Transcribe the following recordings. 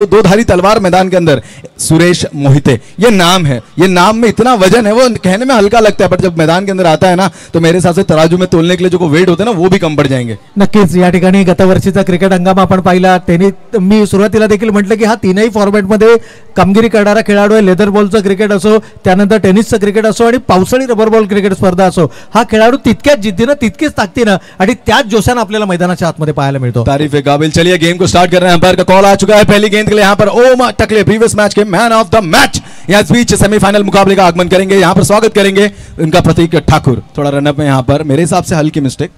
दो धारी तलवार मैदान के अंदर सुरेश मोहिते, ये नाम है, ये नाम में इतना वजन है, वो कहने में हल्का लगता है, पर जब मैदान के अंदर आता है ना तो मेरे हिसाब से तराजू में तोलने के लिए जो वेट होते हैं ना वो भी कम पड़ जाएंगे. नक्कीच या ठिकाणी गतवर्षीचा क्रिकेट हंगाम आपण पाहिला. त्यांनी मी सुरुवातीला देखील म्हटलं की हा तीनही फॉर्मॅटमध्ये कामगिरी करणारा खेळाडू आहे. लेदर बॉलचं क्रिकेट असो, त्यानंतर टेनिसचं क्रिकेट असो आणि पावसाळी रबर बॉल क्रिकेट स्पर्धा असो, हा खेळाडू तितक्याच जिद्दीनं तितकीच ताकदीनं आणि त्याच जोशानं आपल्याला मैदानाच्या आतमध्ये पाहायला मिळतो. तारीफ है काबिल. चलिए गेम को स्टार्ट कर रहे हैं. अंपायर का कॉल आ चुका है पहली गेंद के लिए. यहाँ पर ओम टकले प्रीवियस मैच के मैन ऑफ द मैच यहाँ इस बीच सेमीफाइनल मुकाबले का आगमन करेंगे. यहाँ पर स्वागत करेंगे उनका प्रतीक ठाकुर. थोड़ा रनअप में यहाँ पर मेरे हिसाब से हल्की मिस्टेक,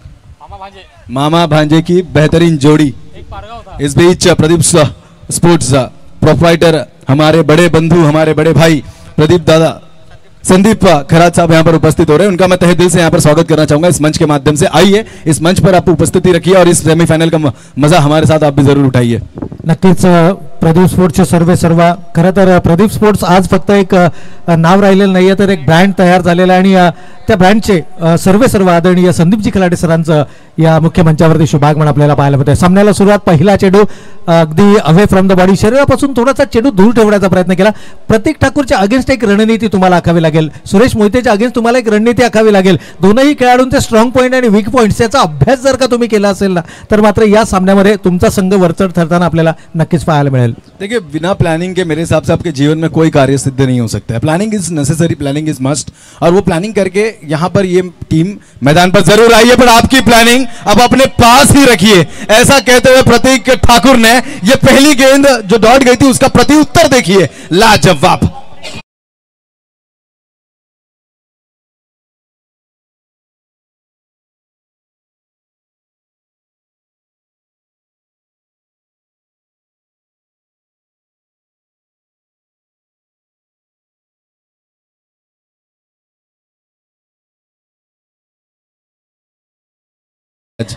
मामा भांजे की बेहतरीन जोड़ी. इस बीच प्रदीप स्पोर्ट्स प्रोप्राइटर हमारे बड़े बंधु, हमारे बड़े भाई प्रदीप दादा संदीप खराज साहब यहाँ पर उपस्थित हो रहे हैं. उनका मैं तहे दिल से यहाँ पर स्वागत करना चाहूंगा इस मंच के माध्यम से. आइए इस मंच पर आप उपस्थिति रखिए और इस सेमीफाइनल का मजा हमारे साथ आप भी जरूर उठाइए. नक्कीच प्रदीप स्पोर्ट्सचे सर्व खरं तर प्रदीप स्पोर्ट्स आज फक्त एक नाव राहिलेलं नाहीये, तर एक ब्रँड तयार झालेला आहे आणि त्या ब्रँडचे सर्व आदरणीय संदीपजी खलाटे सरांचं या मुख्य मंचावरती शुभागमन आपल्याला पाहायला मिळतंय. सामन्याला सुरुवात पहिला चेंडू अगदी अवे फ्रॉम द बॉडी, शरीरापासून थोडासा चेंडू दूर ठेवण्याचा प्रयत्न केला. प्रतीक ठाकूरच्या अगेन्स्ट एक रणनीती तुम्हाला आखावी लागेल, सुरेश मोहितेच्या अगेन्स्ट तुम्हाला एक रणनीती आखावी लागेल. दोनही खेळाडूंचे स्ट्रॉंग पॉईंट आणि वीक पॉईंट्स याचा अभ्यास जर का तुम्ही केला असेल ना तर मात्र या सामन्यामध्ये तुमचा संघ वरचढ ठरताना आपल्याला नक्कीच पाहायला मिळेल. देखिए बिना प्लानिंग के मेरे हिसाब से आपके जीवन में कोई कार्य सिद्ध नहीं हो सकता है. Planning is necessary, planning is must, और वो प्लानिंग करके यहाँ पर ये टीम मैदान पर जरूर आई है, पर आपकी प्लानिंग अब अपने पास ही रखिए. ऐसा कहते हुए प्रतीक ठाकुर ने ये पहली गेंद जो डॉट गई थी उसका प्रत्युत्तर देखिए, लाजवाब.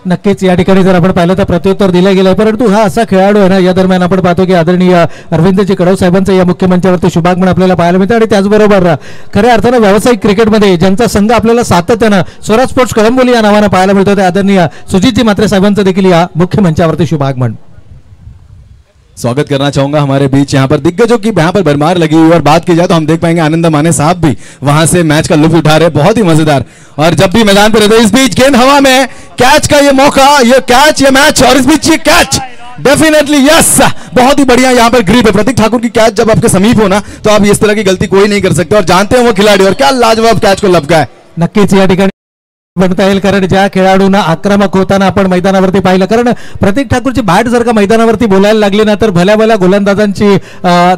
नक्कीच या ठिकाणी जर आपण पाहिलं तर प्रत्युत्तर दिलं गेलंय, परंतु हा असा खेळाडू आहे ना, या दरम्यान आपण पाहतो की आदरणीय अरविंदजी कडव साहेबांचं या मुख्य मंचावरती शुभागमन आपल्याला पाहायला मिळतं. आणि त्याचबरोबर खऱ्या अर्थानं व्यावसायिक क्रिकेटमध्ये ज्यांचा संघ आपल्याला सातत्यानं स्वराज स्पोर्ट्स कळंबोली या नावानं पाहायला मिळतो, ते आदरणीय सुजितजी म्हात्रे साहेबांचं देखील या मुख्य मंचावरती शुभागमन. स्वागत करना चाहूंगा हमारे बीच यहाँ पर दिग्गजों की यहाँ पर भरमार लगी हुई. और बात की जाए तो हम देख पाएंगे आनंद माने साहब भी वहां से मैच का लुत्फ उठा रहे, बहुत ही मजेदार. और जब भी मैदान पर रहते इस बीच गेंद हवा में, कैच का ये मौका, ये कैच, ये मैच, और इस बीच ये कैच डेफिनेटली यस, बहुत ही बढ़िया यहाँ पर ग्रिप है. प्रतीक ठाकुर की कैच जब आपके समीप हो ना तो आप इस तरह की गलती कोई नहीं कर सकते, और जानते हैं वो खिलाड़ी, और क्या लाजवाब कैच को लपका है. नक्कीच या ठिकाणी बनता येईल, कारण ज्या खेळाडूंना आक्रमक होताना आपण मैदानावरती पाहिलं, कारण प्रतीक ठाकूरची बॅट जर का मैदानावरती बोलायला लागली ना तर भल्या गोलंदाजांची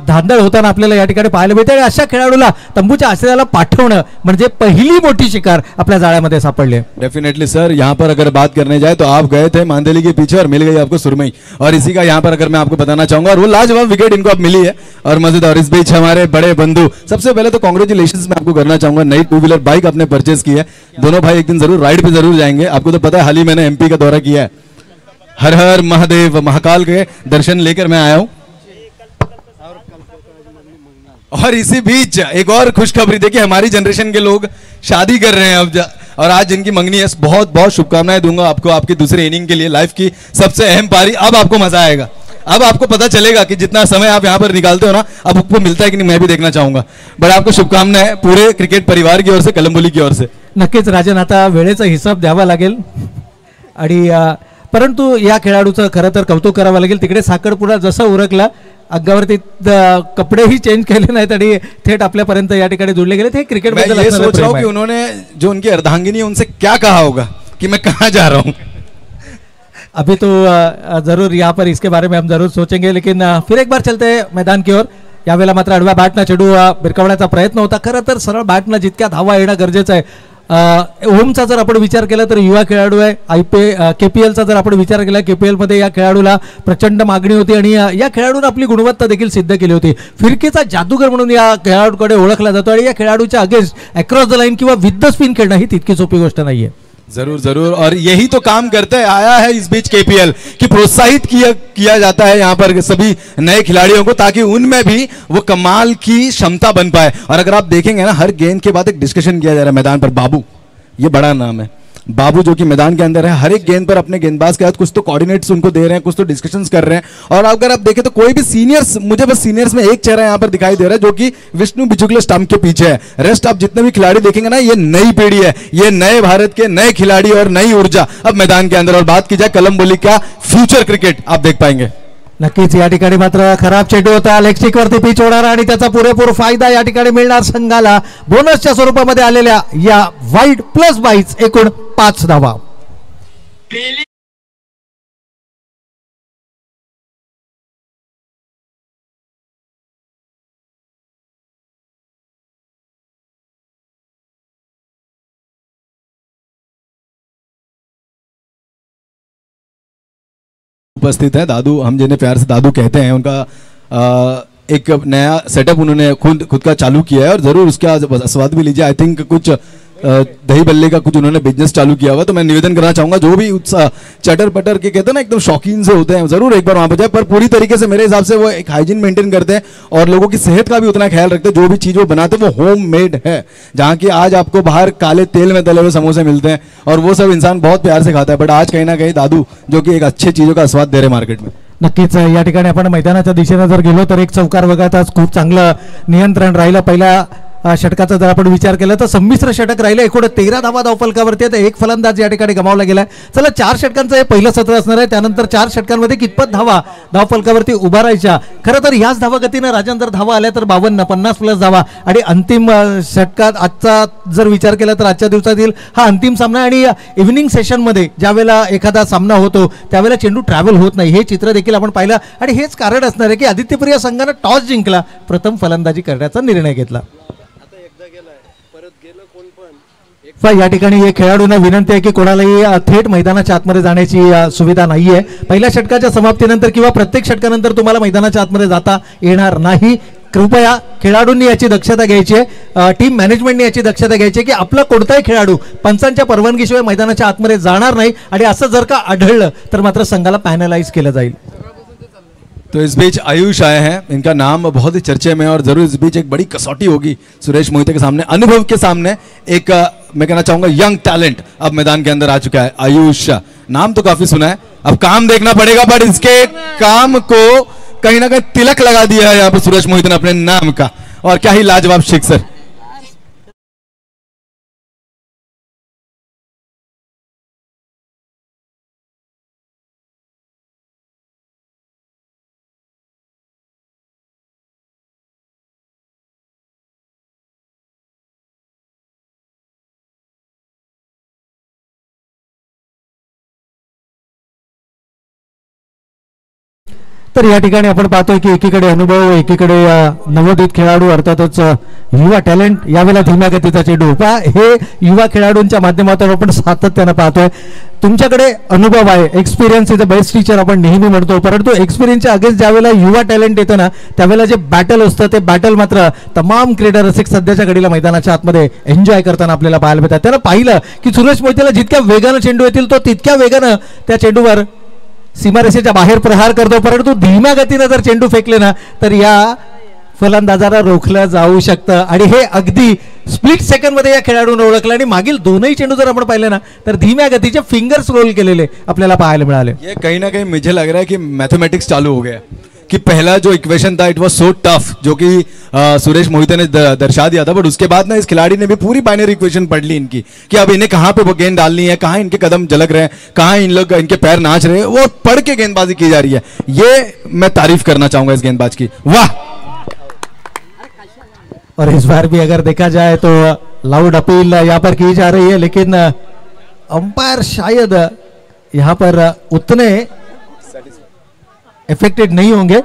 धांदळ होताना आपल्याला या ठिकाणी पाहायला मिळते. आणि अशा खेळाडूला तंबूच्या आश्रयाला पाठवणं म्हणजे पहिली मोठी शिकार आपल्या जाळ्यामध्ये सापडली. डेफिनेटली सर, यहाँ पर अगर बात करने जाए तो आप गए थे मांदेली के पीछे और मिल गई आपको सुरमई, और इसी का यहाँ पर अगर मैं आपको बताना चाहूंगा, और वो लाजवाब विकेट इनको अब मिली है और मजेदार. इस बीच हमारे बड़े बंधु, सबसे पहले तो कांग्रेचुलेशंस मैं आपको करना चाहूंगा, नई 2 व्हीलर बाइक आपने परचेज की है. दोनों भाई एक दिन जरूर राइड पे जरूर जाएंगे. आपको तो पता है हाल ही मैंने एमपी का दौरा किया है, हर हर महादेव महाकाल के दर्शन लेकर मैं आया हूं. और इसी बीच एक और खुशखबरी, देखिए हमारी जनरेशन के लोग शादी कर रहे हैं अब, और आज जिनकी मंगनी है, बहुत बहुत शुभकामनाएं दूंगा आपको आपकी दूसरे इनिंग के लिए. लाइफ की सबसे अहम पारी, अब आपको मजा आएगा, अब आपको पता चलेगा कि जितना समय आप यहाँ पर निकालते हो ना अब आपको मिलता है कि नहीं, मैं भी देखना चाहूंगा. बट आपको शुभकामनाएं पूरे क्रिकेट परिवार की ओर से, कलंबोली की ओर से. नक्कीच राजन, आता वेळेचा हिसाब द्यावा लागेल आणि परंतु या खेळाडूचं खरं तर कौतुक करावं लागेल. तिकडे साखरपुडा जसा उरकला, अंगावरती कपडेही चेंज केले नाहीत आणि थेट आपल्यापर्यंत या ठिकाणी जोडले गेले. ते क्रिकेट बद्दल ये सोच रहा हूं कि उन्होंने जो उनकी अर्धांगिनी उनसे क्या कहा होगा कि मैं कहाँ जा रहा हूँ. अभी तो जरूर यहाँ पर इसके बारे में हम जरूर सोचेंगे, लेकिन फिर एक बार चलते हैं मैदान की ओर. यावेळेला मात्र आडव्या बॅटनं चेंडू भिरकावण्याचा प्रयत्न होता. खरं तर सरळ बॅटनं जितक्या धावा येणं गरजेचं आहे. ओमचा जर आपण विचार केला तर युवा खेळाडू आहे. केपीएलचा जर आपण विचार केला, केपीएल मध्ये या खेळाडूला प्रचंड मागणी होती आणि या खेळाडूने आपली गुणवत्ता देखील सिद्ध केली होती. फिरकीचा जादूगर म्हणून या खेळाडूकडे ओळखला जातो आणि या खेळाडूच्या अगेन्स्ट अक्रॉस द लाईन किंवा विथ द स्पिन खेळणं ही तितकी सोपी गोष्ट नाहीये. जरूर जरूर, और यही तो काम करते आया है इस बीच केपीएल कि प्रोत्साहित किया जाता है यहाँ पर सभी नए खिलाड़ियों को, ताकि उनमें भी वो कमाल की क्षमता बन पाए. और अगर आप देखेंगे ना, हर गेंद के बाद एक डिस्कशन किया जा रहा है मैदान पर. बाबू, ये बड़ा नाम है, बाबू जो कि मैदान के अंदर है, हर एक गेंद पर अपने गेंदबाज के साथ कुछ तो कोऑर्डिनेट्स उनको दे रहे हैं, कुछ तो डिस्कशंस कर रहे हैं। और अगर आप देखें तो कोई भी सीनियर्स, मुझे बस सीनियर्स में एक चेहरा यहाँ पर दिखाई दे रहा है जो कि विष्णु बिजुगले स्टंप के पीछे है। रेस्ट आप जितने भी खिलाड़ी देखेंगे ना, ये नई पीढ़ी है, ये नए भारत के नए खिलाड़ी और नई ऊर्जा अब मैदान के अंदर। और बात की जाए कलंबोली का फ्यूचर क्रिकेट आप देख पाएंगे। नक्कीच या ठिकाणी मात्र खराब चेंडू होता, लेगस्टिक वरती पिच होणार आणि त्याचा पुरेपूर फायदा या ठिकाणी मिळणार संघाला। बोनसच्या स्वरूपामध्ये आलेल्या या वाईड प्लस बाईट्स एकूण 5 धावा। उपस्थित है दादू, हम जिन्हें प्यार से दादू कहते हैं, उनका एक नया सेटअप उन्होंने खुद का चालू किया है और जरूर उसका स्वाद भी लीजिए। आई थिंक कुछ दही बल्ले का कुछ उन्होंने बिजनेस चालू किया हुआ। तो मैं निवेदन करना चाहूंगा जो भी उत्साह चटर पटर के कहते हैं ना एकदम शौकीन से होते हैं, जरूर एक बार वहां पर जाए। पर पूरी तरीके से मेरे हिसाब से वो एक हाइजीन मेंटेन करते हैं और लोगों की सेहत का भी उतना ख्याल रखते हैं। जो भी चीज वो बनाते हैं वो होम मेड है, जहाँ की आज आपको बाहर काले तेल में तले हुए समोसे मिलते हैं और वो सब इंसान बहुत प्यार से खाता है। बट आज कहीं ना कहीं दादू जो कि एक अच्छी चीजों का स्वाद दे रहे मार्केट में। नक्कीच या ठिकाणी आपण मैदानाच्या दिशेने जर गेलो तर एक चौकार वगळता खूप चांगलं नियंत्रण राहिलं। पहिल्या षटकाचा जर आपण विचार केला तर संमिश्र षटक राहिले, एकूण 13 धावा धावफलकावरती आहेत, एक फलंदाज या ठिकाणी गमावला गेलाय। चला 4 षटकांचं हे पहिलं सत्र असणार आहे, त्यानंतर 4 षटकांमध्ये कितपत धावा धावफलकावरती उभा राहायच्या। खरं तर याच धावा गतीने राजन जर धावा आल्या तर 52 50 प्लस धावा आणि अंतिम षटकात आजचा जर विचार केला तर आजच्या दिवसातील हा अंतिम सामना आणि इव्हनिंग सेशनमध्ये ज्यावेळेला एखादा सामना होतो त्यावेळेला चेंडू ट्रॅव्हल होत नाही, हे चित्र देखील आपण पाहिलं आणि हेच कारण असणार आहे की आदित्यप्रिया संघाने टॉस जिंकला, प्रथम फलंदाजी करण्याचा निर्णय घेतला। या ठिकाणी हे खेळाडूंना विनंती आहे की कोणालाही थेट मैदानाच्या आतमध्ये जाण्याची सुविधा नाहीये। पहिल्या षटकाच्या समाप्तीनंतर किंवा प्रत्येक षटकानंतर तुम्हाला मैदानाच्या आतमध्ये जाता येणार नाही। कृपया खेळाडूंनी याची दक्षता घ्यायची आहे, टीम मॅनेजमेंटने याची दक्षता घ्यायची आहे की आपला कोणताही खेळाडू पंचांच्या परवानगीशिवाय मैदानाच्या आतमध्ये जाणार नाही आणि असं जर का आढळलं तर मात्र संघाला पॅनलाइज केलं जाईल। तो इस बीच आयुष आए हैं, इनका नाम बहुत ही चर्चे में और जरूर इस बीच एक बड़ी कसौटी होगी सुरेश मोहिते के सामने, अनुभव के सामने। एक मैं कहना चाहूंगा यंग टैलेंट अब मैदान के अंदर आ चुका है आयुष। नाम तो काफी सुना है, अब काम देखना पड़ेगा, बट इसके काम को कहीं ना कहीं तिलक लगा दिया है यहाँ पर सुरेश मोहिते ने अपने नाम का। और क्या ही लाजवाब सिक्सर। तर या ठिकाणी आपण पाहतोय की एकीकडे अनुभव, एकीकडे नवोदित खेळाडू अर्थातच युवा टॅलेंट, यावेळेला धीम्या गतीचा चेंडू। हे युवा खेळाडूंच्या माध्यमातून आपण सातत्याने पाहतोय। तुमच्याकडे अनुभव आहे, experience is the best teacher आपण नेहमी म्हणतो, परंतु एक्सपिरियन्सच्या अगेन्स्ट ज्यावेळेला युवा टॅलेंट येतं ना त्यावेळेला जे बॅटल असतं ते बॅटल मात्र तमाम क्रीडा रसिक सध्याच्या घडीला मैदानाच्या आतमध्ये एन्जॉय करताना आपल्याला पाहायला मिळतात। त्यानं पाहिलं की सुरेश मोहितेला जितक्या वेगानं चेंडू येतील तो तितक्या वेगानं त्या चेंडूवर सीमारेषेच्या बाहेर प्रहार करतो, परंतु धीम्या गतीने जर चेंडू फेकले ना तर या फलंदाजाला रोखलं जाऊ शकतं आणि हे अगदी स्प्लिट सेकंड मध्ये या खेळाडूने ओळखलं आणि मागील दोनही चेंडू जर आपण पाहिले ना तर धीम्या गतीचे फिंगर्स रोल केलेले आपल्याला पाहायला मिळाले। ये कहीं ना कहीं मुझे लग रहा है कि मैथमेटिक्स चालू हो गया कि पहला जो इक्वेशन था इट वाज सो टफ, जो कि सुरेश मोहिते ने दर्शा दिया था, बट उसके बाद ना इस खिलाड़ी ने भी पूरी बाइनरी इक्वेशन पढ़ ली इनकी कि अब इन्हें कहाँ पे वो गेंद डालनी है, कहाँ इनके कदम झलक रहे हैं, कहाँ इन लोग इनके पैर नाच रहे हैं, वो पढ़ के गेंदबाजी की जा रही है। ये मैं तारीफ करना चाहूंगा इस गेंदबाज की, वाह। और इस बार भी अगर देखा जाए तो लाउड अपील यहाँ पर की जा रही है, लेकिन अंपायर शायद यहाँ पर उतने इफेक्टेड नहीं होंगे।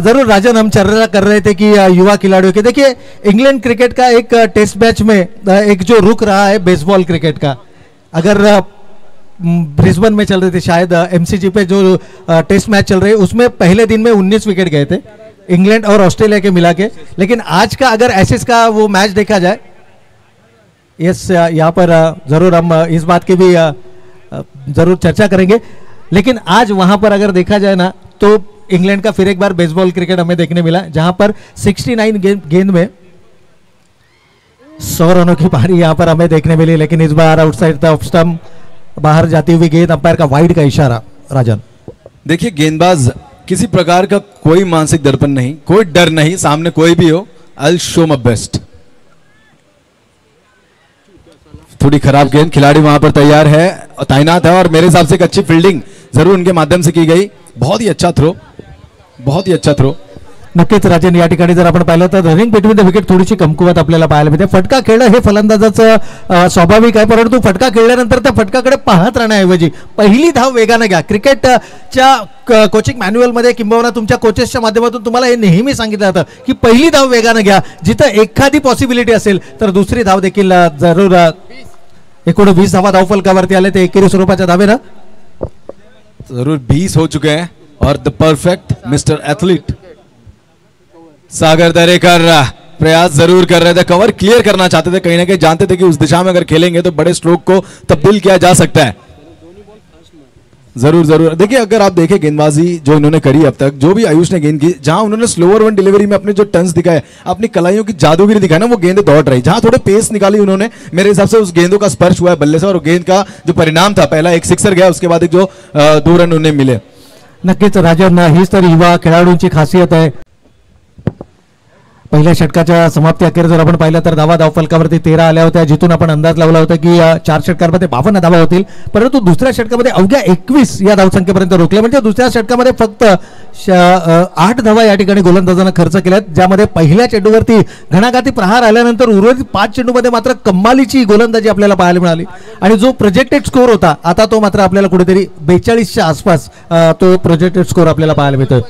जरूर राजन हम चर्चा कर रहे थे कि युवा खिलाड़ियों के, देखिए इंग्लैंड क्रिकेट का एक टेस्ट मैच में एक जो रुक रहा है बेसबॉल क्रिकेट का, अगर ब्रिस्बेन में चल रहे थे शायद एमसीजी पे जो टेस्ट मैच चल रहे हैं उसमें पहले दिन में 19 विकेट गए थे इंग्लैंड और ऑस्ट्रेलिया के मिला के, लेकिन आज का अगर एसेस का वो मैच देखा जाए, यस यहाँ पर जरूर हम इस बात की भी जरूर चर्चा करेंगे, लेकिन आज वहां पर अगर देखा जाए ना तो इंग्लैंड का फिर एक बार बेसबॉल क्रिकेट हमें देखने मिला, जहां पर 69 गेंद में 100 रनों की पारी यहाँ पर हमें देखने मिली, लेकिन इस बार आउटसाइड द ऑफ स्टंप बाहर जाती हुई गेंद, अंपायर का वाइड का इशारा। राजन देखिए, गेंदबाज किसी प्रकार का कोई मानसिक दर्पण नहीं, कोई डर नहीं, सामने कोई भी हो, आई शो माय बेस्ट। थोड़ी खराब गेंद, खिलाड़ी वहां पर तैयार है, तैनात है, और मेरे हिसाब से एक अच्छी फील्डिंग जरूर उनके माध्यम से की गई। बहुत ही अच्छा थ्रो, बहुत ही अच्छा थ्रो। नक्कीच राजन, या ठिकाणी जर आपण पाहिलं तर रनिंग बिटवीन द विकेट थोडीशी कमकुवत आपल्याला पाहायला मिळते। फटका खेळणं हे फलंदाजाचं स्वाभाविक आहे, परंतु फटका खेळल्यानंतर त्या फटकाकडे पाहत राहण्याऐवजी पहिली धाव वेगाने घ्या। क्रिकेटच्या कोचिंग मॅन्युअलमध्ये किंबहुना तुमच्या कोचेसच्या माध्यमातून तुम्हाला हे नेहमी सांगितलं जातं की पहिली धाव वेगाने घ्या, जिथं एखादी पॉसिबिलिटी असेल तर दुसरी धाव देखील जरूर। एकूण 20 धावा धावफलकावरती आले, ते एकेरी स्वरूपाच्या धावेनं जरूर 20 हो चुके हैं, और द परफेक्ट मिस्टर एथलीट सागर दरेकर प्रयास जरूर कर रहे थे, कवर क्लियर करना चाहते थे, कहीं ना कहीं जानते थे कि उस दिशा में अगर खेलेंगे तो बड़े स्ट्रोक को तब्दील किया जा सकता है। जरूर जरूर देखिए, अगर आप देखें गेंदबाजी जो इन्होंने करी अब तक, जो भी आयुष ने गेंद की, जहां उन्होंने स्लोअर वन डिलीवरी में अपने जो टर्न्स दिखाए, अपनी कलाइयों की जादूगिरी दिखाई ना, वो गेंदें दौड़ रही, जहां थोड़े पेस निकाली उन्होंने, मेरे हिसाब से उस गेंदों का स्पर्श हुआ है बल्ले से, और गेंद का जो परिणाम था, पहला एक सिक्सर गया, उसके बाद एक जो 2 रन उन्हें मिले। नक्कीच राजन, हीच तर युवा खेळाडूंची खासियत आहे। पहिल्या षटकाच्या समाप्ती अखेर जर आपण पाहिलं तर धावा धावफलकावरती 13 आल्या होत्या, जिथून आपण अंदाज लावला होता की 4 षटकांमध्ये 52 धावा होतील, परंतु दुसऱ्या षटकामध्ये अवघ्या 21 या धावसंख्येपर्यंत रोखले। म्हणजे दुसऱ्या षटकामध्ये फक्त 8 धावा या ठिकाणी गोलंदाजांना खर्च केल्यात, ज्यामध्ये पहिल्या चेंडूवरती घणाघाती प्रहार आल्यानंतर उर्वरित 5 चेंडूमध्ये मात्र कमालीची गोलंदाजी आपल्याला पाहायला मिळाली, आणि जो प्रोजेक्टेड स्कोर होता आता तो मात्र आपल्याला कुठेतरी 42च्या आसपास तो प्रोजेक्टेड स्कोर आपल्याला पाहायला मिळतोय।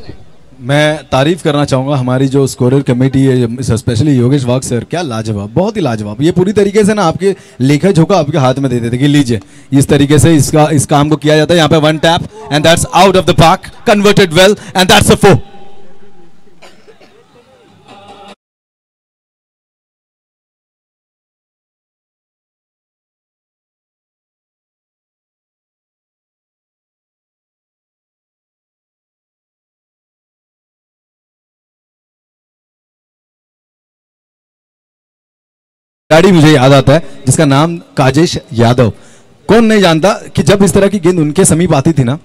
मैं तारीफ करना चाहूंगा हमारी जो स्कोरर कमेटी है, स्पेशली योगेश वाघ सर, क्या लाजवाब, बहुत ही लाजवाब। ये पूरी तरीके से ना आपके लेखा झोंका आपके हाथ में दे देते कि लीजिए, इस तरीके से इस काम को किया जाता है। यहाँ पे 1 tap and that's out of the park, converted well, and that's a 4। खिलाड़ी मुझे याद आता है जिसका नाम काजेश यादव। कौन नहीं जानता कि जब इस तरह की गेंद उनके समीप आती थी ना,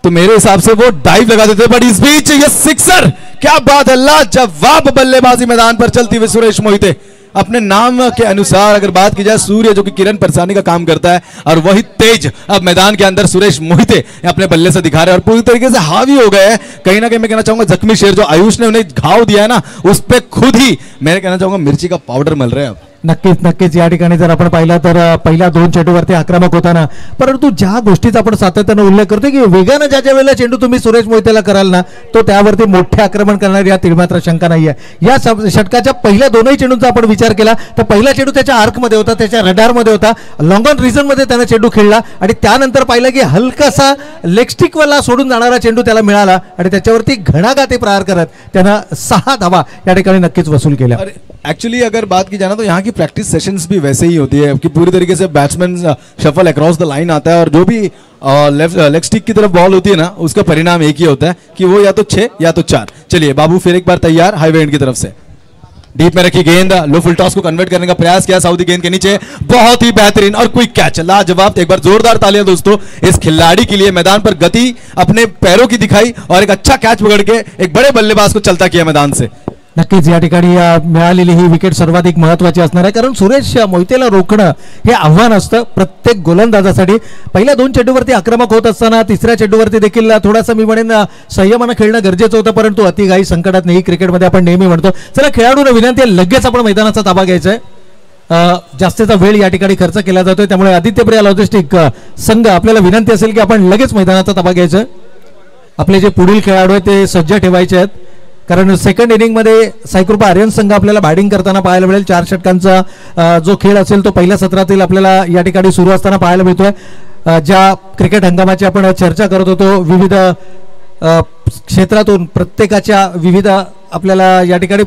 तो मेरे हिसाब से वो डाइव लगा देते, बट इस बीच ये सिक्सर, क्या बात है, लाजवाब बल्लेबाजी मैदान पर चलती हुई सुरेश मोहिते। अपने नाम के अनुसार अगर बात की जाए, सूर्य जो कि किरण परसानी का काम करता है, और वही तेज अब मैदान के अंदर सुरेश मोहिते अपने बल्ले से दिखा रहे हैं, और पूरी तरीके से हावी हो गए हैं। कहीं ना कहीं मैं कहना चाहूंगा जख्मी शेर जो आयुष ने उन्हें घाव दिया है ना, उस पर खुद ही मैं कहना चाहूंगा मिर्ची का पाउडर मल रहे हैं अब। नक्कीच नक्कीच, या ठिकाणी जर आपण पाहिलं तर पहिल्या 2 चेंडूवरती आक्रमक होताना, परंतु ज्या गोष्टीचा आपण सातत्याने उल्लेख करतो की वेगाने ज्या वेळेला चेंडू तुम्ही सुरेश मोहितेला कराल ना, तो त्यावरती मोठे आक्रमण करणार या तिळमात्र शंका नाहीये। या षटकाच्या पहिल्या 2ही चेंडूंचा आपण विचार केला तर पहिला चेंडू त्याच्या आर्कमध्ये होता, त्याच्या रडारमध्ये होता, लॉंग ऑन रिझनमध्ये त्याने चेंडू खेळला, आणि त्यानंतर पाहिलं की हलकासा लेग स्टिक वाला सोडून जाणारा चेंडू त्याला मिळाला, आणि त्याच्यावरती घणाघाती प्रहार करत त्यानं 6 धावा या ठिकाणी नक्कीच वसूल केल्या। एक्चुअली अगर बात की जाए ना, तो यहाँ की प्रैक्टिस सेशंस भी वैसे ही होती है कि पूरी तरीके से batsman shuffle across the line आता है, और जो भी लेग स्टिक की तरफ बॉल होती है ना, उसका परिणाम एक ही होता है कि वो या तो 6 या तो 4। चलिए बाबू फिर एक बार तैयार, हाईवे एंड की तरफ से डीप में रखी गेंद, लो फुल टॉस को कन्वर्ट करने का प्रयास किया साउदी गेंद के नीचे, बहुत ही बेहतरीन और क्विक कैच, लाजवाब। एक बार जोरदार तालियां दोस्तों इस खिलाड़ी के लिए, मैदान पर गति अपने पैरों की दिखाई, और एक अच्छा कैच पकड़ के एक बड़े बल्लेबाज को चलता किया मैदान से। नक्कीच या ठिकाणी मिळालेली ही विकेट सर्वाधिक महत्त्वाची असणार आहे, कारण सुरेश मोहितेला रोखणं हे आव्हान असतं प्रत्येक गोलंदाजासाठी। पहिल्या 2 चेंडूवरती आक्रमक होत असताना तिसऱ्या चेंडूवरती देखील थोडासा मी म्हणेन संयमानं खेळणं गरजेचं होतं, परंतु अतिघाई संकटात नाही, क्रिकेटमध्ये आपण नेहमी म्हणतो। चला खेळाडूंना विनंती आहे, लगेच आपण मैदानाचा ताबा घ्यायचा आहे, जास्तीचा वेळ या ठिकाणी खर्च केला जातोय, त्यामुळे आदित्यप्रिया लॉजिस्टिक संघ आपल्याला विनंती असेल की आपण लगेच मैदानाचा ताबा घ्यायचा आहे। आपले जे पुढील खेळाडू आहेत ते सज्ज ठेवायचे आहेत, कारण सेकंड इनिंगमध्ये साईकृपा आर्यन संघ आपल्याला बॅटिंग करताना पाहायला मिळेल। 4 षटकांचा जो खेळ असेल तो पहिल्या सत्रातील आपल्याला या ठिकाणी सुरू असताना पाहायला मिळतोय। ज्या क्रिकेट हंगामाची आपण चर्चा करत होतो, विविध क्षेत्रातून प्रत्येकाच्या विविध आपल्याला या ठिकाणी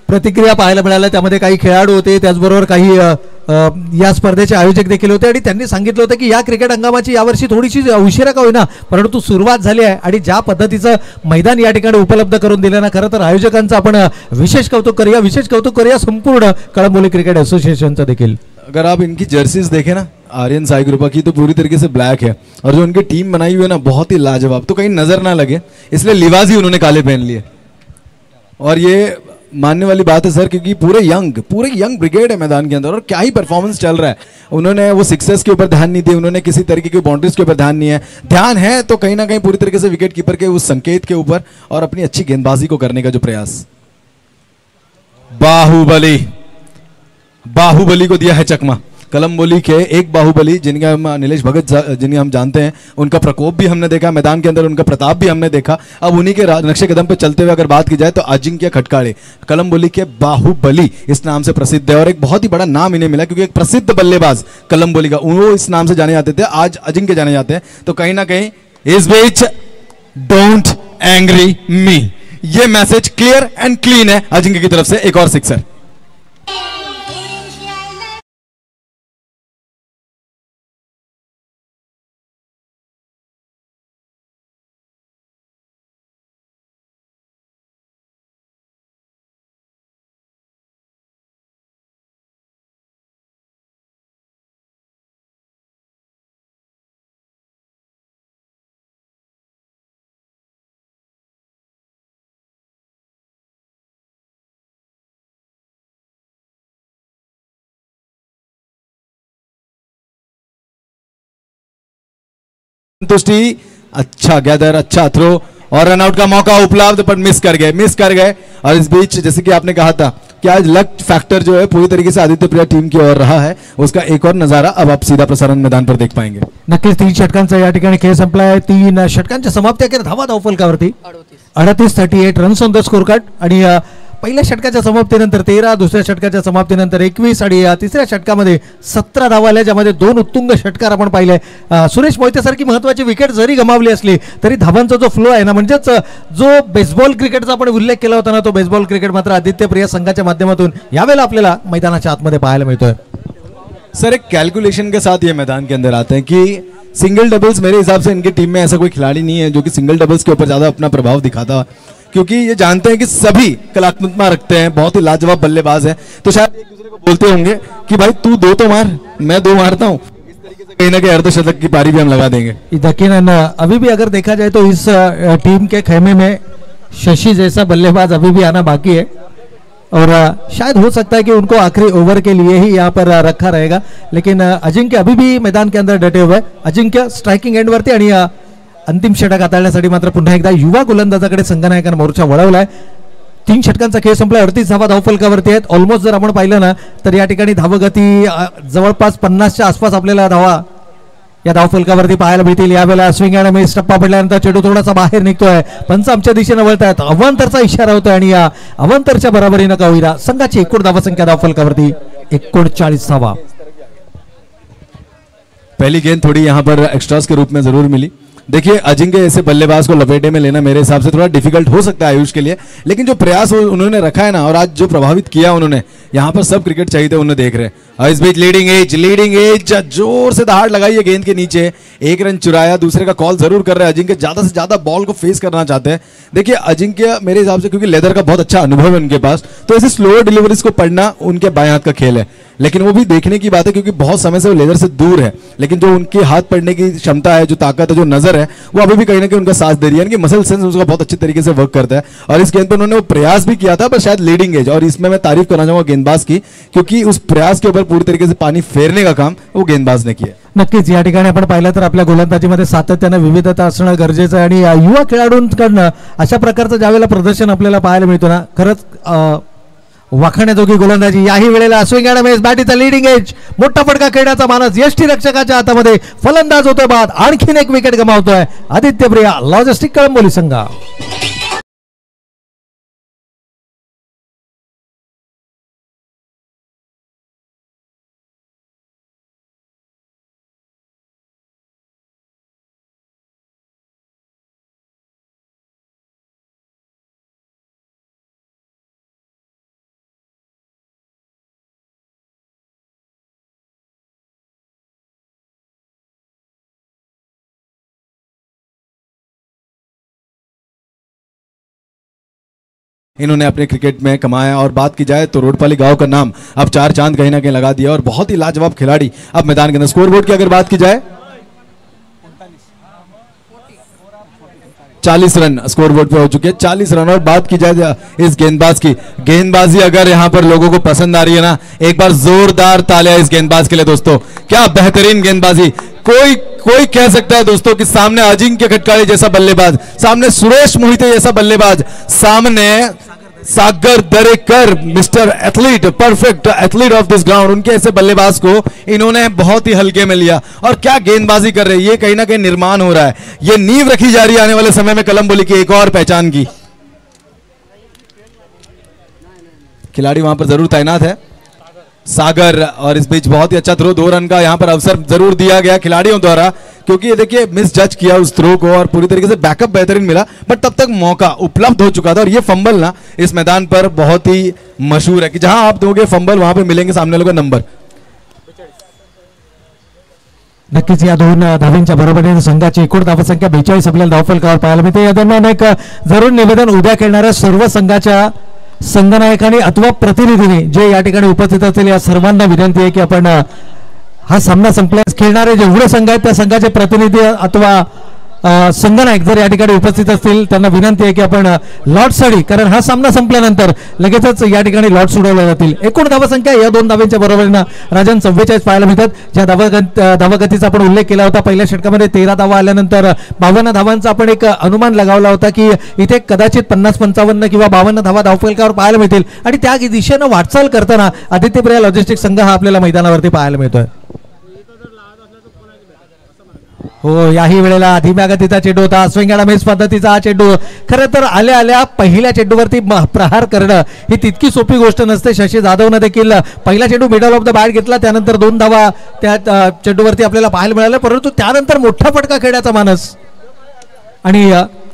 प्रतिक्रिया पाहायला मिळाल्या. त्यामध्ये काही खेळाडू होते, त्याचबरोबर काही या स्पर्धेचे आयोजक देखील होते आणि त्यांनी सांगितलं होतं की या क्रिकेट हंगामाची यावर्षी थोडीशी उशिरा का होईना परंतु सुरुवात झाली आहे आणि ज्या पद्धतीचं मैदान या ठिकाणी उपलब्ध करून दिलं ना, खरं तर आयोजकांचं आपण विशेष कौतुक करूया संपूर्ण कळंबोली क्रिकेट असोसिएशनचं देखील. अगर आप इनकी जर्सीज देखें ना आर्यन साई ग्रुपा की, तो पूरी तरीके से ब्लैक है और जो उनकी टीम बनाई हुई है ना बहुत ही लाजवाब, तो कहीं नजर ना लगे इसलिए लिबास ही उन्होंने काले पहन लिए. और ये मानने वाली बात है सर, क्योंकि पूरे यंग ब्रिगेड है मैदान के अंदर और क्या ही परफॉर्मेंस चल रहा है. उन्होंने वो सिक्सेस के ऊपर ध्यान नहीं दिया, उन्होंने किसी तरीके की बाउंड्रीज के ऊपर ध्यान नहीं है. ध्यान है तो कहीं ना कहीं पूरी तरीके से विकेट कीपर के उस संकेत के ऊपर और अपनी अच्छी गेंदबाजी को करने का जो प्रयास. बाहुबली को दिया है चकमा. कलंबोली के एक बाहुबली जिनका हम नीलेश भगत जिन्हें हम जानते हैं, उनका प्रकोप भी हमने देखा मैदान के अंदर, उनका प्रताप भी हमने देखा. अब उन्हीं के नक्शे कदम पे चलते हुए अगर बात की जाए तो अजिंक्य खटकाड़े कलंबोली के बाहुबली इस नाम से प्रसिद्ध है और एक बहुत ही बड़ा नाम इन्हें मिला क्योंकि एक प्रसिद्ध बल्लेबाज कलंबोली का वो इस नाम से जाने जाते थे, आज अजिंक्य जाने जाते हैं. तो कहीं ना कहीं इस बीच डोंट एंग्री मी, ये मैसेज क्लियर एंड क्लीन है अजिंक्य की तरफ से. एक और सिक्सर. संतुष्टि, अच्छा गैदर, अच्छा थ्रो और रनआउट का मौका उपलब्ध पर मिस कर गए. और इस बीच जैसे कि आपने कहा था कि आज लक फैक्टर जो है पूरी तरीके से आदित्य प्रिया टीम की ओर रहा है, उसका एक और नजारा अब आप सीधा प्रसारण मैदान पर देख पाएंगे. नक्कीच 3 षटकांचा या ठिकाणी खेळ संपलाय. 3 षटकांच्या समाप्ती अखेर धावा धावफलकावरती 38 runs on the score card आणि पहिल्या षटकाच्या समाप्तीनंतर 13, दुसऱ्या षटकाच्या समाप्तीनंतर 21 आणि तिसऱ्या षटकामध्ये 17 धावा आल्या, ज्यामध्ये 2 उत्तुंग षटकार आपण पाहिले. सुरेश मोहिते सारखी महत्त्वाची विकेट जरी गमावली असली तरी धावांचा जो फ्लो आहे ना, म्हणजेच जो बेसबॉल क्रिकेटचा आपण उल्लेख केला होता ना, तो बेसबॉल क्रिकेट मात्र आदित्य प्रिया संघाच्या माध्यमातून यावेळेला आपल्याला मैदानाच्या आतमध्ये पाहायला मिळतोय. सर एक कैलकुलेशन के साथ ये मैदान के अंदर आते हैं कि सिंगल डबल्स मेरे हिसाब से इनकी टीम में ऐसा कोई खिलाड़ी नहीं है जो कि सिंगल डबल्स के ऊपर ज़्यादा अपना प्रभाव दिखाता, क्योंकि ये जानते हैं कि सभी कलात्मक रखते हैं, बहुत ही लाजवाब बल्लेबाज हैं. तो शायद एक दूसरे को बोलते होंगे कि भाई तू 2 तो मार, मैं 2 मारता हूँ. इस तरीके से कहीं ना कहीं अर्धशतक की पारी भी हम लगा देंगे. यकीनन अभी भी अगर देखा जाए तो इस टीम के खेमे में शशि जैसा बल्लेबाज अभी भी आना बाकी है और शायद हो सकता है कि उनको आखिरी ओवर के लिए ही यहाँ पर रखा रहेगा. लेकिन अजिंक्य अभी भी मैदान के अंदर डटे हुए है. अजिंक्य स्ट्राइकिंग एंड वरती आणि अंतिम षटक हाताळण्यासाठी मात्र पुन्हा एकदा युवा गोलंदाजाकडे संघनायकांना मोर्चा वळवलाय. 3 षटकांचा खेळ संपला. 38 धावा धावफलकावरती आहेत. ऑलमोस्ट जर आपण पाहिलं ना तर या ठिकाणी धावगती जवळपास 50च्या आसपास आपल्याला धावा या धावफलकावरती पाहायला मिळतील. यावेळेला स्विंग अँड मिस टप्पा पडल्यानंतर चेंडू थोडासा बाहेर निघतोय. पंच आमच्या दिशेने वळतायत. अवांतरचा इशारा होतोय आणि या अवांतरच्या बरोबरीनं का होईना संघाची एकूण धावसंख्या धावफलकावरती 39 धावा. पहली गेंद थोड़ी यहाँ पर एक्स्ट्रास के रूप में जरूर मिली. देखिए अजिंक्य ऐसे बल्लेबाज को लपेटे में लेना मेरे हिसाब से थोड़ा डिफिकल्ट हो सकता है आयुष के लिए, लेकिन जो प्रयास उन्होंने रखा है ना और आज जो प्रभावित किया उन्होंने, यहाँ पर सब क्रिकेट चाहिए थे उन्हें देख रहे हैं. और इस बीच लीडिंग एज जोर से दहाड़ लगाई है गेंद के नीचे, 1 रन चुराया. दूसरे का कॉल जरूर कर रहे हैं अजिंक्य, ज्यादा से ज्यादा बॉल को फेस करना चाहते हैं. देखिए अजिंक्य मेरे हिसाब से क्योंकि लेदर का बहुत अच्छा अनुभव है उनके पास, तो ऐसे स्लोअर डिलीवरीज को पढ़ना उनके बाएं हाथ का खेल है. लेकिन वो भी देखने की बात है क्योंकि बहुत समय से वो लेदर से दूर है, लेकिन जो उनके हाथ पढ़ने की क्षमता है, जो ताकत है, जो नजर है, वो अभी भी कहीं ना कहीं उनका साथ दे रही है. यानी कि मसल सेंस उसका बहुत अच्छे तरीके से वर्क करता है. और इस गेंद पर उन्होंने वो प्रयास भी किया था, पर शायद लीडिंग एज, और इसमें मैं तारीफ करना चाहूंगा गेंदबाज की, क्योंकि उस प्रयास के ऊपर पूरी तरीके से पानी फेरने का काम वो गेंदबाज ने किया. नक्कीच या ठिकाणी आपण पाहिलं तर आपल्या गोलंदाजीमध्ये सातत्याने विविधता असणं गरजेचं आहे आणि युवा खेळाडूंकडनं अशा प्रकारचं ज्यावेळेला प्रदर्शन आपल्याला पाहायला मिळतो ना, खरंच वाखाण्याजोगी गोलंदाजी. याही वेळेला स्विंग अँड मिस, बॅटीचा लीडिंग एज, मोठा फटका खेळण्याचा मानस, यष्टीरक्षकाच्या हातामध्ये फलंदाज होतोय बाद. आणखीन एक विकेट गमावतोय आदित्य प्रिया लॉजिस्टिक कळंबोली संघ. इन्होंने अपने क्रिकेट में कमाया। और बात की जाए तो रोडपाली गांव का नाम अब 4 चांद कहीं ना कहीं लगा दिया और बहुत ही लाजवाब खिलाड़ी अब मैदान के अंदर। स्कोर बोर्ड की अगर बात की जाए 40 रन स्कोर बोर्ड पे हो चुके हैं, 40 रन। और बात की जाए इस गेंदबाज की, गेंदबाजी अगर यहां पर लोगों को पसंद आ रही है ना, एक बार जोरदार तालियां इस गेंदबाज के लिए दोस्तों। क्या बेहतरीन गेंदबाजी, कोई कह सकता है दोस्तों कि सामने अजिंक्य खटकाले जैसा बल्लेबाज, सामने सुरेश मोहिते जैसा बल्लेबाज, सामने Sagar Darekar mister athlete, perfect athlete of this ground, उनके ऐसे बल्लेबाज को इन्होंने बहुत ही हल्के में लिया। और क्या गेंदबाजी कर रहे हैं, ये कहीं ना कहीं निर्माण हो रहा है, ये नींव रखी जा रही है आने वाले समय में कलम बोली की एक और पहचान की। खिलाड़ी वहां पर जरूर तैनात है सागर, और इस बीच बहुत ही अच्छा थ्रो, 2 रन का यहां पर अवसर जरूर दिया गया खिलाड़ियों द्वारा, क्योंकि ये देखिए मिस जज किया उस थ्रो को और पूरी तरीके से बैकअप बेहतरीन मिला, बट तब तक मौका उपलब्ध हो चुका था। और ये फंबल ना इस मैदान पर बहुत ही मशहूर है कि जहां आप दोगे फंबल वहां पे मिलेंगे सामने लोगों नंबर। नक्कीच या 2 धावांच्या बरोबरीने संघाची एकूण धावसंख्या 42 आपल्याला धावफलकावर पाहायला मिळते। या दरम्यान एक जरूर निवेदन उद्या खेळणाऱ्या सर्व संघाच्या संघनायकांनी अथवा प्रतिनिधींनी जे या ठिकाणी उपस्थित असतील या सर्वांना विनंती आहे की आपण हा सामना संपल्यास खेळणारे जेवढे संघ आहेत त्या संघाचे प्रतिनिधी अथवा संघनायक जर या ठिकाणी उपस्थित असतील त्यांना विनंती आहे की आपण लॉट्ससाठी, कारण हा सामना संपल्यानंतर लगेचच या ठिकाणी लॉट्स उडवल्या जातील। एकूण धावसंख्या या 2 धावांच्या बरोबरीने राजन 44 पाहायला मिळतात। ज्या धावगतीचा आपण उल्लेख केला होता, पहिल्या षटकामध्ये 13 धावा आल्यानंतर 52 धावांचा आपण एक अनुमान लगावला होता की इथे कदाचित 50, 55 किंवा 52 धावा धावफलकावर पाहायला मिळतील आणि त्या दिशेने वाटचाल करताना आदित्य बिर्ला लॉजिस्टिक्स संघ हा आपल्याला मैदानावरती पाहायला मिळतोय। हो, याही वेळेला धीम्या गतीचा चेंडू होता, स्विंग अँड मिस पद्धतीचा हा चेंडू। खरं तर आल्या पहिल्या चेंडूवरती प्रहार करणं ही तितकी सोपी गोष्ट नसते। शशी जाधवनं देखील पहिला चेंडू मिडल ऑफ द बॅट घेतला, त्यानंतर 2 धावा त्या चेंडूवरती आपल्याला पाहायला मिळाल्या, परंतु त्यानंतर मोठा फटका खेळण्याचा मानस। आणि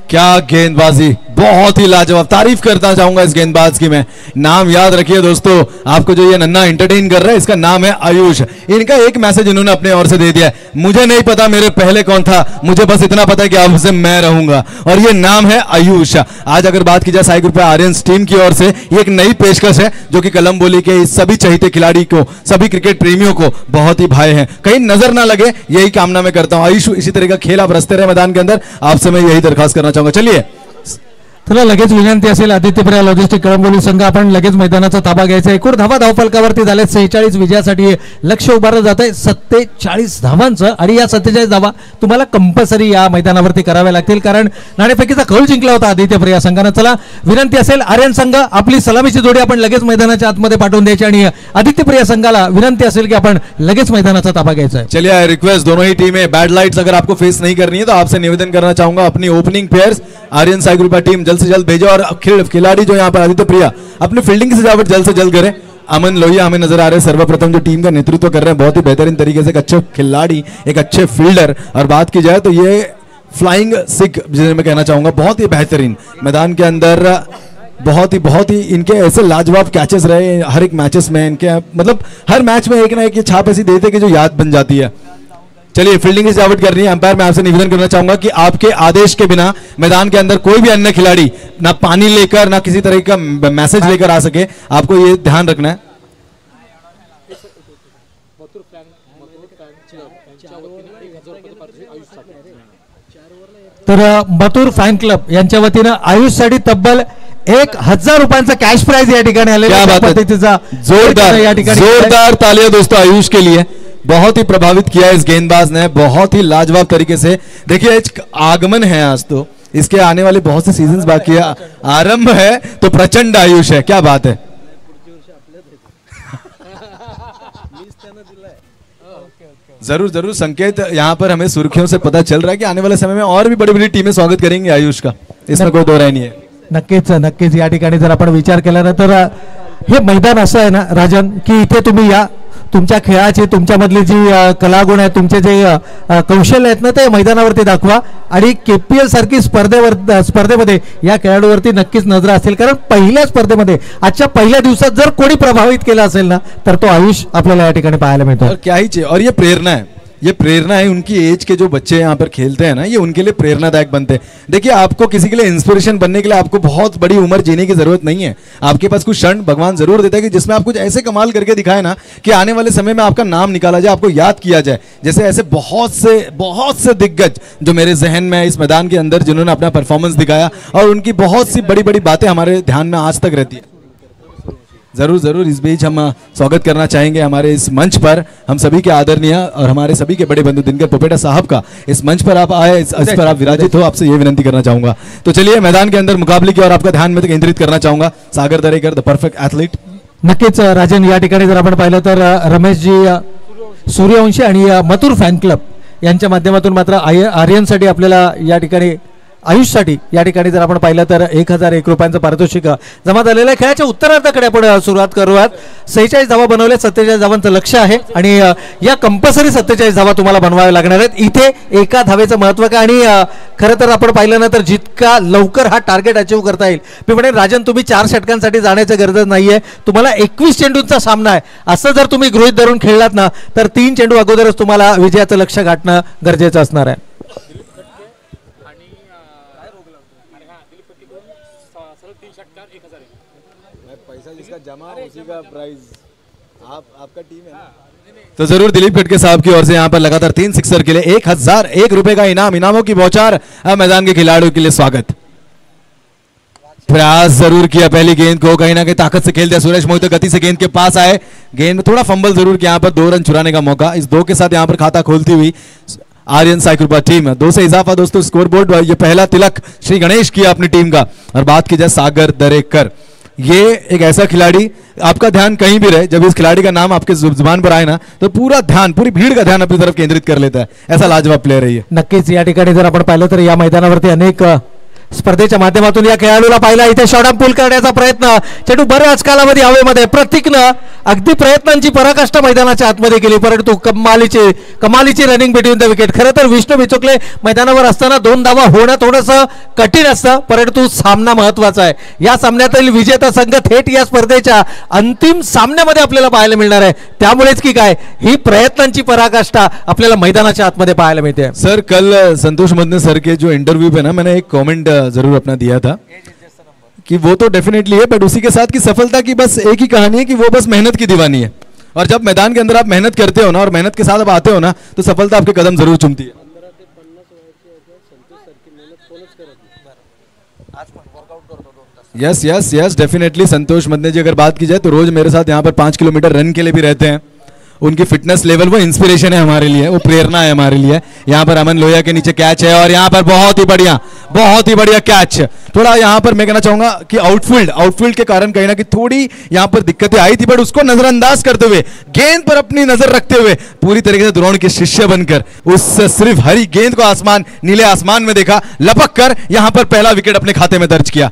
क्या गेंदबाजी, बहुत ही लाजवाब, तारीफ करना चाहूंगा इस गेंदबाज की मैं। नाम याद रखिए दोस्तों, आपको जो ये नन्ना एंटरटेन कर रहा है इसका नाम है आयुष। इनका एक मैसेज इन्होंने अपने ओर से दे दिया है, मुझे नहीं पता मेरे पहले कौन था, मुझे बस इतना पता है कि अब से मैं रहूंगा, और ये नाम है आयुष। आज अगर बात की जाए साई ग्रुप आर्यंस टीम की ओर से ये एक नई पेशकश है जो कि कलम बोली के सभी चहीते खिलाड़ी को, सभी क्रिकेट प्रेमियों को बहुत ही भाई है, कहीं नजर ना लगे, यही कामना मैं करता हूं। आयुष इसी तरह का खेल आप रचते रहे मैदान के अंदर, आपसे मैं यही दरखास्त करना चाहूंगा। चलिए तुला लगेच विनंती असेल आदित्य बिर्ला लॉजिस्टिक कळंबोली संघ आपण लगेच मैदानाचा ताबा घ्यायचा। एकूण धावा धावफलकावरती झाले 46 विजयासाठी लक्ष उभारलं जात आहे 47 धावांचं, आणि या 47 धावा तुम्हाला कंपल्सरी या मैदानावरती कराव्या लागतील, कारण नाणेफेकीचा कौल जिंकला होता आदित्य बिर्ला संघानं। चला विनंती असेल आर्यन संघ आपली सलामीची जोडी आपण लगेच मैदानाच्या आतमध्ये पाठवून द्यायची, आणि आदित्य बिर्ला संघाला विनंती असेल की आपण लगेच मैदानाचा ताबा घ्यायचा है। चलिए आई रिक्वेस्ट दोनों ही टीमें बैड लाइट्स अगर आपको फेस नहीं करनी है तो आपसे निवेदन करना चाहूंगा अपनी opening players Aryan Sai group team जल्द से जल्द भेजो, और खिलाड़ी जो यहाँ पर आदित्य प्रिया अपनी फील्डिंग की सजावट जल्द से जल्द करें। अमन लोहिया हमें नजर आ रहे हैं सर्वप्रथम जो टीम का नेतृत्व कर रहे हैं बहुत ही बेहतरीन तरीके से, एक अच्छे खिलाड़ी, एक अच्छे फील्डर। और बात की जाए तो ये फ्लाइंग सिख जिसे मैं कहना चाहूंगा बहुत ही बेहतरीन मैदान के अंदर, बहुत ही इनके ऐसे लाजवाब कैचेस रहे हर एक मैचेस में, इनके मतलब हर मैच में एक ना एक छाप ऐसी देते कि जो याद बन जाती है। चलिए फील्डिंग की सजावट कर रही है, अंपायर मैं आपसे निवेदन करना चाहूंगा कि आपके आदेश के बिना मैदान के अंदर कोई भी अन्य खिलाड़ी ना पानी लेकर ना किसी तरह का मैसेज लेकर आ सके, आपको ये ध्यान रखना है। तर मथुर फॅन क्लब यांच्या वतीनं आयुषसाठी तब्बल 1000 रुपयांचा कॅश प्राइज या ठिकाणी आलेला जोरदार तालियां दोस्तों आयुष के लिए, बहुत ही प्रभावित किया इस गेंदबाज ने बहुत ही लाजवाब तरीके से। देखिए आगमन है आज, तो इसके आने वाले बहुत से सीजन्स बाकी है, आरंभ है तो प्रचंड आयुष है, क्या बात है। जरूर संकेत यहाँ पर हमें सुर्खियों से पता चल रहा है कि आने वाले समय में और भी बड़ी बड़ी टीमें स्वागत करेंगी आयुष का, इसमें कोई दो राय नहीं है। नक्कीच या ठिकाणी जर आपण विचार केला ना तर हे मैदान असं आहे ना राजन की इथे तुम्ही या तुमच्या खेळाची तुमच्यामधली जी कलागुण आहे तुमचे जे कौशल्य आहेत ना ते मैदानावरती दाखवा, आणि केपीएल सारखी स्पर्धेमध्ये या खेळाडूवरती नक्कीच नजर असेल, कारण पहिल्या स्पर्धेमध्ये आजच्या पहिल्या दिवसात जर कोणी प्रभावित केला असेल ना तर तो आयुष आपल्याला या ठिकाणी पाहायला मिळतो। और क्या ही चाहिए, और ये प्रेरणा है, ये प्रेरणा है, उनकी एज के जो बच्चे यहाँ पर खेलते हैं ना, ये उनके लिए प्रेरणादायक बनते हैं। देखिए, आपको किसी के लिए इंस्पिरेशन बनने के लिए आपको बहुत बड़ी उम्र जीने की जरूरत नहीं है। आपके पास कुछ क्षण भगवान जरूर देता है कि जिसमें आप कुछ ऐसे कमाल करके दिखाए ना कि आने वाले समय में आपका नाम निकाला जाए, आपको याद किया जाए। जैसे ऐसे बहुत से दिग्गज जो मेरे जहन में इस मैदान के अंदर जिन्होंने अपना परफॉर्मेंस दिखाया, और उनकी बहुत सी बड़ी बड़ी बातें हमारे ध्यान में आज तक रहती है। जरूर जरूर इस बीच हम स्वागत करना चाहेंगे हमारे इस मंच पर हम सभी के आदरणीय और हमारे सभी के बड़े बंधु दिनकर पोपेटा साहब का। इस मंच पर आप आए, इस पर आप विराजित हो, आपसे ये विनंती करना चाहूंगा। तो चलिए मैदान के अंदर मुकाबले की और आपका ध्यान में केंद्रित करना चाहूंगा। सागर दरेकर, द परफेक्ट एथलीट। नक्कीच राजन, या ठिकाणी जर आपण पाहिलं तर रमेशजी सूर्यवंशी आणि मथुर फॅन क्लब यांच्या माध्यमातून मात्र आर्यनसाठी आपल्याला या ठिकाणी आयुषसाठी या ठिकाणी जर आपण पाहिलं तर 1001 रुपयांचं पारितोषिक जमा झालेलं आहे। खेळाच्या उत्तरार्धाकडे आपण सुरुवात करूयात। 46 धावा बनवल्या, 47 धावांचं लक्ष्य आहे आणि या कंपल्सरी 47 धावा तुम्हाला बनवाव्या लागणार आहेत। इथे एका धावेचं महत्त्व काय, आणि खरं तर आपण पाहिलं ना तर जितका लवकर हा टार्गेट अचीव करता येईल। मी म्हणेन राजन, तुम्ही 4 षटकांसाठी जाण्याची गरज नाहीये, तुम्हाला 21 चेंडूंचा सामना आहे असं जर तुम्ही गृहीत धरून खेळलात ना तर 3 चेंडू अगोदरच तुम्हाला विजयाचं लक्ष्य गाठणं गरजेचं असणार आहे। आपका टीम है तो जरूर दिलीप खटके साहब की ओर से यहाँ पर लगातार 3 सिक्सर के लिए 1001 रुपए का इनामों की बौछार। अब मैदान के खिलाड़ियों के लिए स्वागत। प्रयास जरूर किया पहली गेंद को, कहीं ना कहीं ताकत से खेलते सुरेश मोहित गति से गेंद के पास आए, गेंद में थोड़ा फंबल जरूर किया, यहाँ पर 2 रन चुराने का मौका। इस 2 के साथ यहाँ पर खाता खोलती हुई आर्यन साई कृपा टीम 2 से इजाफा। दोस्तों स्कोरबोर्ड ये पहला तिलक श्री गणेश किया अपनी टीम का। और बात की जाए सागर दरेकर, ये एक ऐसा खिलाड़ी, आपका ध्यान कहीं भी रहे, जब इस खिलाड़ी का नाम आपके जुबान पर आए ना तो पूरा ध्यान, पूरी भीड़ का ध्यान अपनी तरफ केंद्रित कर लेता है। ऐसा लाजवाब प्लेयर है ये। नक्कीच या ठिकाणी जर आपण पाहिलं तर या मैदानावरती अनेक स्पर्धेच्या माध्यमातून या खेळाडूला पाहिला। इथे शॉटआउट पूल करण्याचा प्रयत्न, चेंडू बऱ्याच कालावधी हवेमध्ये, प्रतीकनं अगदी प्रयत्नांची पराकाष्ठा मैदानाच्या आतमध्ये केली, परंतु कमालीची रनिंग बिटवीन द विकेट। खरं तर विष्णू बिचुकले मैदानावर असताना 2 धावा होणं थोडंसं कठीण असतं, परंतु सामना महत्त्वाचा आहे। या सामन्यातील विजेता संघ थेट या स्पर्धेच्या अंतिम सामन्यामध्ये आपल्याला पाहायला मिळणार आहे। त्यामुळेच की काय, ही प्रयत्नांची पराकाष्ठा आपल्याला मैदानाच्या आतमध्ये पाहायला मिळते। सर, कल संतोष मदने सर के जो इंटरव्यू पे ना मैंने एक कमेंट जरूर अपना दिया था कि वो तो डेफिनेटली है, बट उसी के साथ की सफलता की बस एक ही कहानी है कि वो बस मेहनत की दीवानी है। और जब मैदान के अंदर आप मेहनत करते हो ना और मेहनत के साथ आप आते हो ना तो सफलता आपके कदम जरूर चूमती है। यस यस यस डेफिनेटली संतोष मदने जी अगर बात की जाए तो रोज मेरे साथ यहाँ पर 5 किलोमीटर रन के लिए भी रहते हैं। उनकी फिटनेस लेवल वो इंस्पिरेशन है हमारे लिए, वो प्रेरणा है हमारे लिए। यहाँ पर अमन लोहिया के नीचे कैच है और यहाँ पर बहुत ही बढ़िया कैच। थोड़ा यहाँ पर मैं कहना चाहूंगा कि आउटफील्ड के कारण कहीं ना कहीं थोड़ी यहाँ पर दिक्कतें आई थी, बट उसको नजरअंदाज करते हुए, गेंद पर अपनी नजर रखते हुए, पूरी तरीके से द्रोण के शिष्य बनकर उस सिर्फ हरी गेंद को नीले आसमान में देखा, लपक कर यहाँ पर पहला विकेट अपने खाते में दर्ज किया।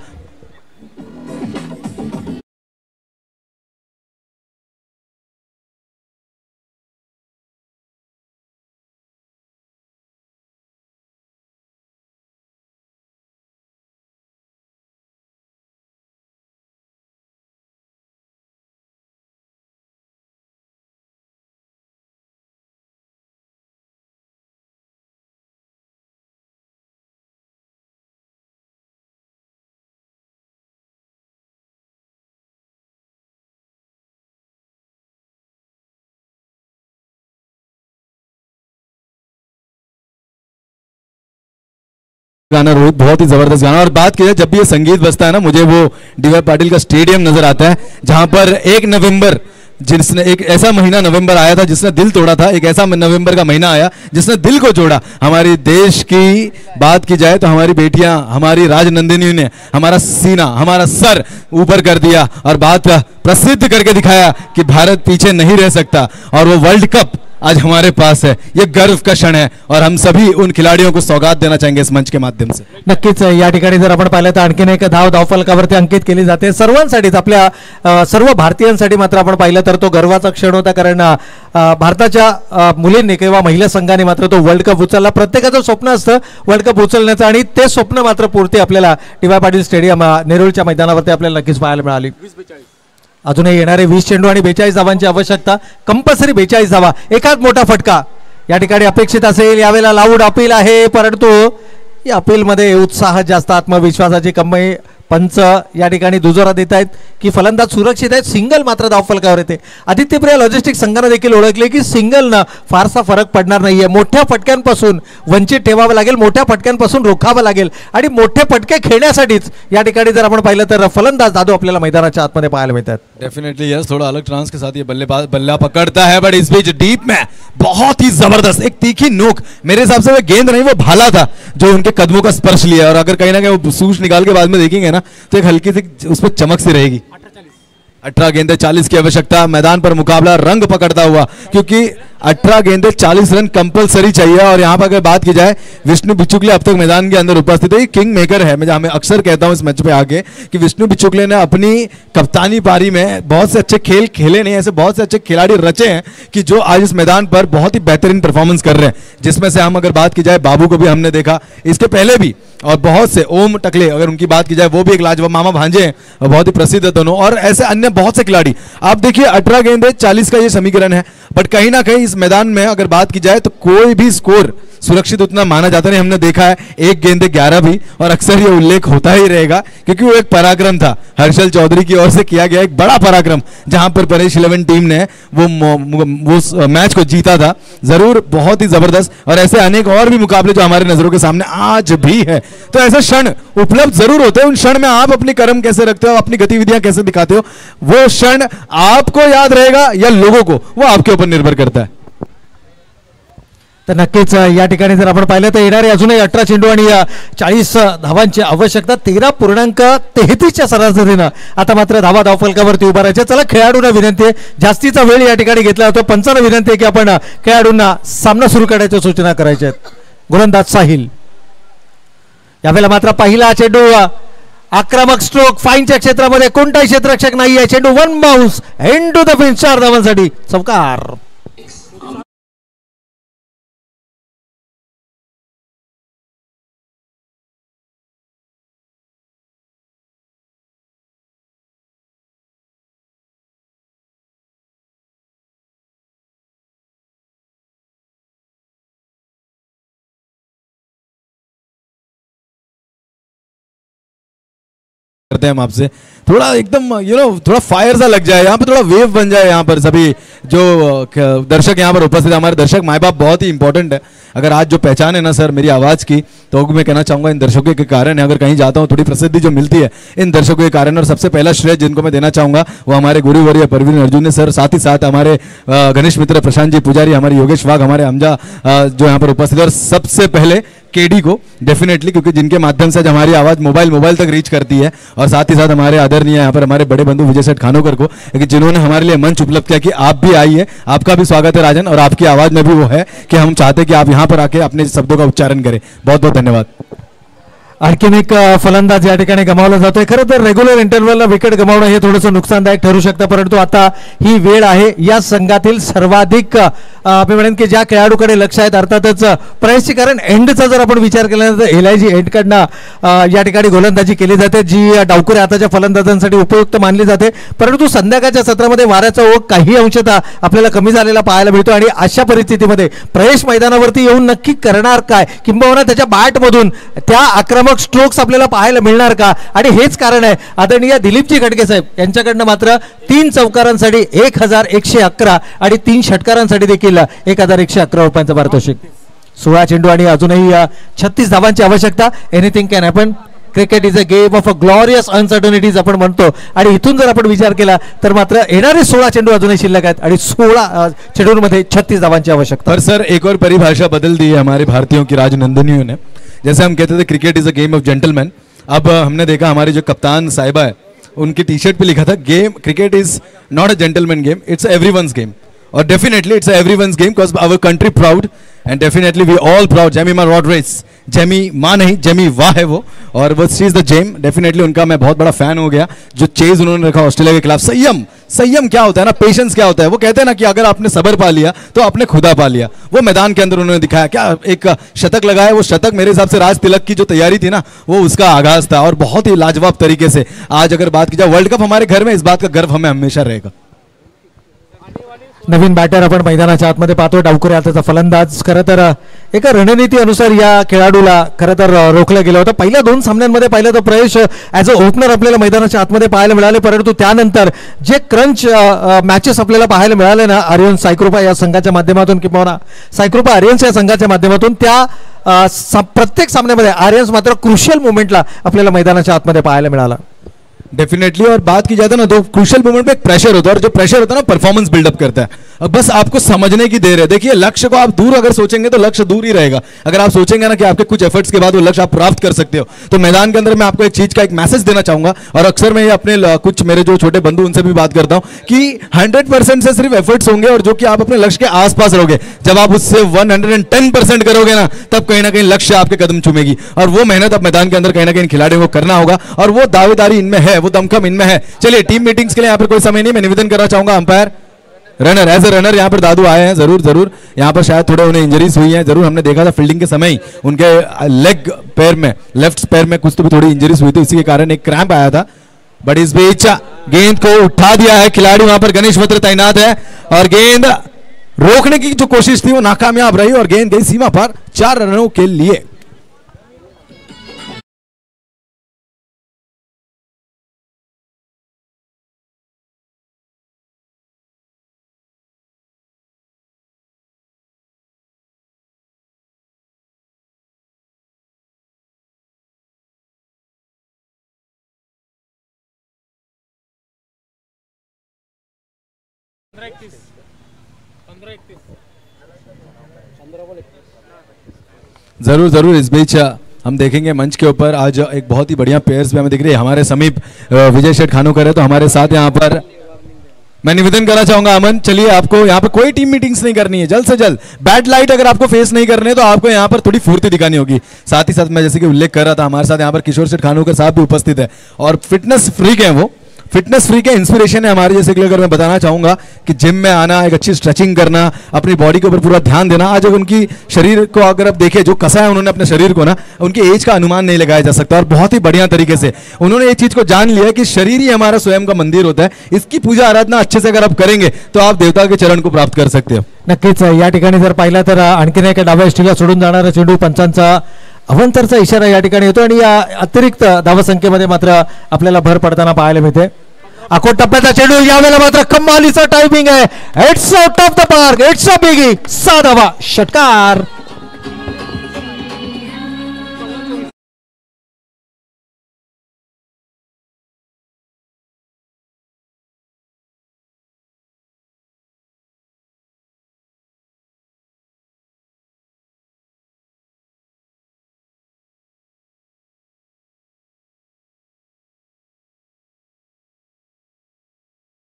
गाना रोहित, बहुत ही जबरदस्त गाना। और बात की जाए जब भी ये संगीत बजता है ना, मुझे वो डीवाई पाटिल का स्टेडियम नजर आता है, जहां पर 1 नवंबर, जिसने एक ऐसा महीना नवंबर आया था जिसने दिल तोड़ा था, एक ऐसा नवंबर का महीना आया जिसने दिल को जोड़ा। हमारी देश की बात की जाए तो हमारी बेटियां, हमारी राजनंदिनी ने हमारा सीना, हमारा सर ऊपर कर दिया और बात प्रसिद्ध करके दिखाया कि भारत पीछे नहीं रह सकता। और वो वर्ल्ड कप आज हमारे पास है, ये गर्व का क्षण है और हम सभी उन खिलाड़ियों को सौगात देना चाहेंगे इस मंच के माध्यम से। नक्कीच या ठिकाणी जर आपण पाहिलं तर आणखीन एक धावफलकावरती अंकित केली जाते सर्वांसाठीच, आपल्या सर्व भारतीयांसाठी मात्र आपण पाहिलं तर तो गर्वाचा क्षण होता, कारण भारताच्या मुलींनी किंवा महिला संघाने मात्र तो वर्ल्ड कप उचलला। प्रत्येकाचं स्वप्न असतं वर्ल्ड कप उचलण्याचं आणि ते स्वप्न मात्र पूर्ती आपल्याला डी.वाय. पाटील स्टेडियम नेरूळच्या मैदानावरती आपल्याला नक्कीच पाहायला मिळाली। अजूनही येणारे 20 चेंडू आणि 42 धावांची आवश्यकता, कंपल्सरी 42 धावा, एकाच मोठा फटका या ठिकाणी अपेक्षित असेल यावेळेला लाऊड अपील आहे, परंतु या अपीलमध्ये उत्साह जास्त, आत्मविश्वासाची कमी. पंच या ठिकाणी दुजोरा देत आहेत की फलंदाज सुरक्षित आहेत, सिंगल मात्र धावफलकावर येते. आदित्यप्रिया लॉजिस्टिक संघाने देखील ओळखले की सिंगलनं फारसा फरक पडणार नाहीये. मोठ्या फटक्यांपासून वंचित ठेवावं लागेल, मोठ्या फटक्यांपासून रोखावं लागेल आणि मोठे फटके खेळण्यासाठीच या ठिकाणी जर आपण पाहिलं तर फलंदाज दादू आपल्याला मैदानाच्या आतमध्ये पाहायला मिळतात. डेफिनेटली यस, थोड़ा अलग ट्रांस के साथ ये बल्लेबाज बल्ला पकड़ता है, बट इस बीच डीप में बहुत ही जबरदस्त एक तीखी नोक, मेरे हिसाब से वो गेंद नहीं वो भाला था जो उनके कदमों का स्पर्श लिया, और अगर कहीं ना कहीं वो सूच निकाल के बाद में देखेंगे ना तो एक हल्की सी उस पर चमक सी रहेगी. 18 गेंदे 40 की आवश्यकता, मैदान पर मुकाबला रंग पकड़ता हुआ, क्योंकि 18 गेंदे 40 रन कंपलसरी चाहिए. और यहाँ पर अगर बात की जाए विष्णु बिचुकले अब तक मैदान के अंदर उपस्थित है, किंग मेकर है. मैं हमें अक्सर कहता हूँ इस मैच पे आके कि विष्णु बिचुकले ने अपनी कप्तानी पारी में बहुत से अच्छे खेल खेले नहीं, ऐसे बहुत से अच्छे खिलाड़ी रचे हैं कि जो आज इस मैदान पर बहुत ही बेहतरीन परफॉर्मेंस कर रहे हैं. जिसमें से हम अगर बात की जाए बाबू को भी हमने देखा इसके पहले भी, और बहुत से ओम टकले अगर उनकी बात की जाए वो भी एक लाजवाब मामा भांजे हैं और बहुत ही प्रसिद्ध है दोनों, और ऐसे अन्य बहुत से खिलाड़ी. आप देखिए 18 गेंदे 40 का ये समीकरण है, बट कहीं ना कहीं इस मैदान में अगर बात की जाए तो कोई भी स्कोर सुरक्षित उतना माना जाता नहीं. हमने देखा है 1 गेंदे 11 भी, और अक्सर ये उल्लेख होता ही रहेगा क्योंकि वो एक पराक्रम था हर्षल चौधरी की ओर से किया गया एक बड़ा पराक्रम, जहां पर परेश 11 टीम ने वो मैच को जीता था. जरूर बहुत ही जबरदस्त, और ऐसे अनेक और भी मुकाबले जो हमारे नजरों के सामने आज भी है. तो ऐसे क्षण उपलब्ध जरूर होते हैं, उन क्षण में आप अपनी कर्म कैसे रखते हो, अपनी गतिविधियां कैसे दिखाते हो, वो क्षण आपको याद रहेगा या लोगों को, वो आपके ऊपर निर्भर करता है. तर नक्कीच या ठिकाणी जर आपण पाहिलं तर येणारे अजूनही 18 चेंडू आणि 40 धावांची आवश्यकता, 13.33च्या सरासरीनं आता मात्र धावा धावफलकावरती उभा राहायचे. चला खेळाडूंना विनंती आहे, जास्तीचा वेळ या ठिकाणी घेतला जातो. पंचांना विनंती आहे की आपण खेळाडूंना सामना सुरू करण्याच्या सूचना करायच्या आहेत. गोलंदाज साहिल, यावेळेला मात्र पहिला चेंडू आक्रमक स्ट्रोक, फाईनच्या क्षेत्रामध्ये कोणताही क्षेत्ररक्षक नाही आहे. चेंडू 1 बाउन्स इनटू द फिनिश, 4 धावांसाठी चौकार. करते हैं हम आपसे थोड़ा एकदम थोड़ा फायर सा लग जाए यहाँ पे, थोड़ा वेव बन जाए यहाँ पर. सभी जो दर्शक यहाँ पर उपस्थित है, हमारे दर्शक माए बाप बहुत ही इंपॉर्टेंट है. अगर आज जो पहचान है ना सर मेरी आवाज़ की, तो मैं कहना चाहूँगा इन दर्शकों के कारण है. अगर कहीं जाता हूँ थोड़ी प्रसिद्धि जो मिलती है इन दर्शकों के कारण, और सबसे पहला श्रेय जिनको मैं देना चाहूँगा वो हमारे गुरुवर्य परवीन अर्जुन ने सर, साथ ही साथ हमारे घनिष्ठ मित्र प्रशांत जी पुजारी, हमारे योगेश वाघ, हमारे हमजा जो यहाँ पर उपस्थित है, और सबसे पहले केडी को डेफिनेटली, क्योंकि जिनके माध्यम से हमारी आवाज़ मोबाइल तक रीच करती है, और साथ ही साथ हमारे आदरणीय यहाँ पर हमारे बड़े बंधु विजय सेठ खानोकर को, जिन्होंने हमारे लिए मंच उपलब्ध किया कि आप भी आइए. आपका भी स्वागत है राजन, और आपकी आवाज़ में भी वो है कि हम चाहते हैं कि आप यहाँ पर आके अपने शब्दों का उच्चारण करें. बहुत बहुत धन्यवाद. आणखीन एक फलंदाज या ठिकाणी गमावला जातोय. खरं तर रेग्युलर इंटरव्हलला विकेट गमावणं हे थोडंसं नुकसानदायक ठरू शकतं, परंतु आता ही वेळ आहे. या संघातील सर्वाधिक मी म्हणेन की ज्या खेळाडूकडे लक्ष आहेत अर्थातच प्रयत्नची, कारण एंडचा जर आपण विचार केला तर एलआयजी एंडकडनं या ठिकाणी गोलंदाजी केली जाते, जी डावखुरे हाताच्या फलंदाजांसाठी उपयुक्त मानली जाते. परंतु संध्याकाळच्या सत्रामध्ये वाऱ्याचा ओघ काही अंशतः आपल्याला कमी झालेला पाहायला मिळतो, आणि अशा परिस्थितीमध्ये प्रयश मैदानावरती येऊन नक्की करणार काय, किंबहुना त्याच्या बॅटमधून त्या आक्रमक स्ट्रोक्स आपल्याला पाहायला मिळणार का. आणि हेच कारण आहे आदरणीय दिलीपजी खडके साहेब यांच्याकडनं मात्र 3 चौकारांसाठी 1111 आणि 3 षटकारांसाठी देखील 1111 रुपयांचं पारितोषिक. 16 चेंडू आणि अजूनही 36 धावांची आवश्यकता. Anything can happen. Cricket is a game of a glorious uncertainties आपण म्हणतो, आणि इथून जर आपण विचार केला तर मात्र येणारे 16 चेंडू अजूनही शिल्लक आहेत आणि 16 चेंडूंमध्ये 36 धावांची आवश्यकता. पर सर एक और परिभाषा बदल दी है हमारे भारतीयों की राजनंदनियों ने. जैसे हम कहते थे cricket is a game of gentleman, अब हमने देखा हमारी जो कप्तान साहिबा है उनकी टी शर्ट पे लिखा था game cricket is not a gentleman game, it's everyone's game. और definitely it's everyone's game because our country proud and definitely we all proud. Jemimah Rodrigues, Jemi माँ नहीं जेमी वाह है वो, और वो she is the gem. Definitely उनका मैं बहुत बड़ा फैन हो गया. जो चेज उन्होंने रखा ऑस्ट्रेलिया के खिलाफ, संयम क्या होता है ना, पेशेंस क्या होता है. वो कहते हैं ना कि अगर आपने सब्र पा लिया तो आपने खुदा पा लिया. वो मैदान के अंदर उन्होंने दिखाया. क्या एक शतक लगाया, वो शतक मेरे हिसाब से राज तिलक की जो तैयारी थी ना वो उसका आगाज था, और बहुत ही लाजवाब तरीके से आज अगर बात की जाए वर्ल्ड कप हमारे घर में, इस बात का गर्व हमें हमेशा रहेगा. नवीन बॅटर आपण मैदानाच्या आतमध्ये पाहतो. डावखुरे त्याचा फलंदाज. खरं तर एका रणनीतीनुसार या खेळाडूला खरं तर रोखलं गेलं होतं. पहिल्या 2 सामन्यांमध्ये पाहिलं तर प्रयश ॲज अ ओपनर आपल्याला मैदानाच्या आतमध्ये पाहायला मिळाले, परंतु त्यानंतर जे क्रंच मॅचेस आपल्याला पाहायला मिळाले ना आर्यन सायकृपा या संघाच्या माध्यमातून किंवा सायकृपा आर्यन्स या संघाच्या माध्यमातून, त्या प्रत्येक सामन्यामध्ये आर्यन्स मात्र क्रुशियल मोमेंटला आपल्याला मैदानाच्या आतमध्ये पाहायला मिळाला. डेफिनेटली. और बात की जाता है ना तो क्रूशियल मोमेंट पे एक प्रेशर होता है, और जो प्रेशर होता है ना परफॉर्मेंस बिल्डअप करता है. अब बस आपको समझने की देर है. देखिए लक्ष्य को आप दूर अगर सोचेंगे तो लक्ष्य दूर ही रहेगा. अगर आप सोचेंगे ना कि आपके कुछ एफर्ट्स के बाद वो लक्ष्य आप प्राप्त कर सकते हो, तो मैदान के अंदर मैं आपको एक चीज का एक मैसेज देना चाहूंगा. और अक्सर मैं अपने कुछ मेरे जो छोटे बंधु उनसे भी बात करता हूं कि 100% से सिर्फ एफर्ट्स होंगे, और जो कि आप अपने लक्ष्य के आसपास रहोगे. जब आप उससे 110% करोगे ना, तब कहीं ना कहीं लक्ष्य आपके कदम चूमेगी. और वो मेहनत अब मैदान के अंदर कहीं ना कहीं खिलाड़ियों को करना होगा, और वो दावेदारी इनमें है, वो दमखम इनमें है. चलिए टीम मीटिंग्स के लिए यहाँ पर कोई समय नहीं, मैं निवेदन करना चाहूंगा umpire runner as a runner यहाँ पर दादू आए हैं. जरूर यहाँ पर शायद थोड़े उन्हें इंजरीज हुई हैं. जरूर हमने देखा था फील्डिंग के समय ही उनके लेग पैर में, लेफ्ट पैर में कुछ तो भी थोड़ी इंजरीज हुई थी, इसी के कारण एक क्रैम्प आया था. बट इस बीच गेंद को उठा दिया है खिलाड़ी. वहां पर गणेश मित्र तैनात है, और गेंद रोकने की जो कोशिश थी वो नाकामयाब रही, और गेंद गई सीमा पर 4 रनों के लिए. जरूर इस बीच हम देखेंगे मंच के ऊपर आज एक बहुत ही बढ़िया पेयर्स भी हमें दिख रही है. हमारे समीप विजय शेठ खानोकर है, तो हमारे साथ यहाँ पर मैं निवेदन करना चाहूंगा अमन, चलिए आपको यहाँ पर कोई टीम मीटिंग्स नहीं करनी है. जल्द से जल्द बैड लाइट अगर आपको फेस नहीं करने, तो आपको यहाँ पर थोड़ी फुर्ती दिखानी होगी. साथ ही साथ मैं जैसे कि उल्लेख कर रहा था, हमारे साथ यहाँ पर किशोर शेठ खानोकर साहब भी उपस्थित है, और फिटनेस फ्रीक है. वो फिटनेस फ्री के इंस्पिरेशन है हमारे. जैसे कि अगर मैं बताना चाहूंगा कि जिम में आना, एक अच्छी स्ट्रेचिंग करना, अपनी बॉडी के ऊपर पूरा ध्यान देना. आज अगर उनकी शरीर को अगर आप देखें, जो कसा है उन्होंने अपने शरीर को ना, उनकी एज का अनुमान नहीं लगाया जा सकता. और बहुत ही बढ़िया तरीके से उन्होंने एक चीज को जान लिया कि शरीर ही हमारा स्वयं का मंदिर होता है. इसकी पूजा आराधना अच्छे से अगर आप करेंगे तो आप देवता के चरण को प्राप्त कर सकते हो. नक्कीच. या ठिकाणी जर पाहिलं तर आणखीन एका डाव्या इष्टीला सोडून जाणारा चेंडू पंचांचा अवंतरचा इशारा या ठिकाणी येतो, आणि या अतिरिक्त धावसंख्येमध्ये मात्र आपल्याला भर पडताना पाहायला मिळते. अकोट टप्प्याचा चेंडू यावेळेला मात्र कमालीचा टायमिंग आहे. It's out of the park, it's a biggie. 6 धावा, षटकार.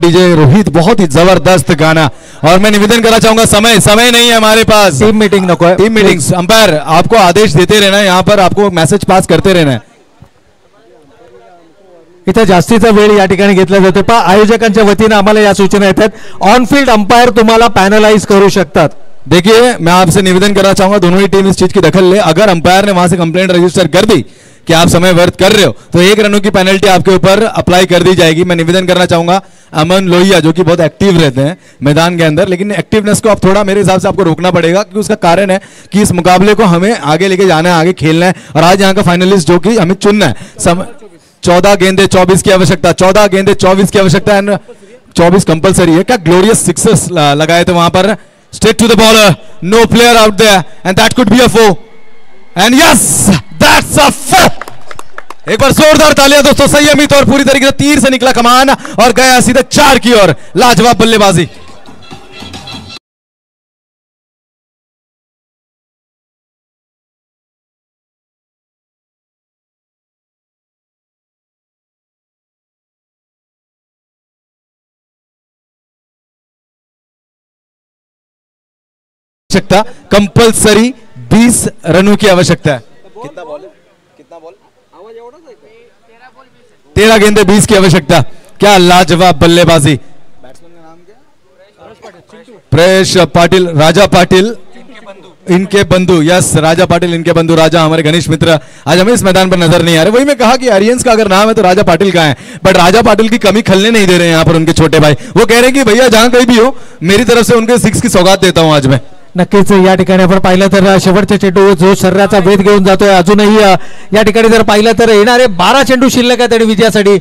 डीजे रोहित, बहुत ही जबरदस्त गाना. और मैं निवेदन करना चाहूंगा, समय नहीं है हमारे पास. टीम मीटिंग नको है. टीम मीटिंग्स अंपायर आपको आदेश देते रहना है, यहाँ पर आपको मैसेज पास करते रहना है. इथे जास्तीचा वेळ या ठिकाणी घेतला जातो. पण आयोजकांच्या वतीने आम्हाला या सूचना येतात, ऑन फील्ड अंपायर तुम्हाला पॅनलाइज करू शकतात. देखिए मैं आपसे निवेदन करना चाहूंगा, दोनों ही टीम इस चीज की दखल ले. अगर अंपायर ने वहां से कंप्लेंट रजिस्टर कर दी कि आप समय व्यर्थ कर रहे हो, तो 1 रनों की पेनल्टी आपके ऊपर अप्लाई कर दी जाएगी. मैं निवेदन करना चाहूंगा अमन लोहिया, जो कि बहुत एक्टिव रहते हैं मैदान के अंदर, लेकिन एक्टिवनेस को आप थोड़ा मेरे हिसाब से आपको रोकना पड़ेगा, क्योंकि उसका कारण है कि इस मुकाबले को हमें आगे लेके जाना है, आगे खेलना है. और आज यहाँ का फाइनलिस्ट जो कि हमें चुनना है. 14 गेंदे 24 की आवश्यकता, 14 गेंदे 24 की आवश्यकता है. 24 कंपलसरी है. क्या ग्लोरियस सिक्सेस लगाए थे वहां पर. Straight to the bowler, no player out there, and that could be a four. And yes, that's a four. एक बार जोरदार तालियां दोस्तों. संयमित और पूरी तरीके से तीर से निकला कमान और गया सीधे 4 की ओर. लाजवाब बल्लेबाजी. आवश्यकता कंपलसरी 20 रनों की आवश्यकता है. कितना बॉल? 13 गेंदे 20 की आवश्यकता. क्या लाजवाब बल्लेबाजी. बैट्समैन का नाम क्या? प्रयश पाटिल, राजा पाटिल, इनके बंधु, यस राजा पाटिल, इनके बंधु राजा, हमारे घनिष्ठ मित्र आज हमें इस मैदान पर नजर नहीं आ रहे। वही मैं कहा कि आर्यंस का अगर नाम है तो राजा पाटिल का है, बट राजा पाटिल की कमी खलने नहीं दे रहे हैं यहाँ पर उनके छोटे भाई। वो कह रहे हैं कि भैया जहां कहीं भी हो, मेरी तरफ से उनके 6 की सौगात देता हूं आज मैं। नक्कीच या ठिकाणी आपण पाहिलं तर शेवटचे चेंडू जो शरीराचा वेध घेऊन जातोय, अजूनही या ठिकाणी जर पाहिलं तर येणारे 12 चेंडू शिल्लक आहेत आणि विजयासाठी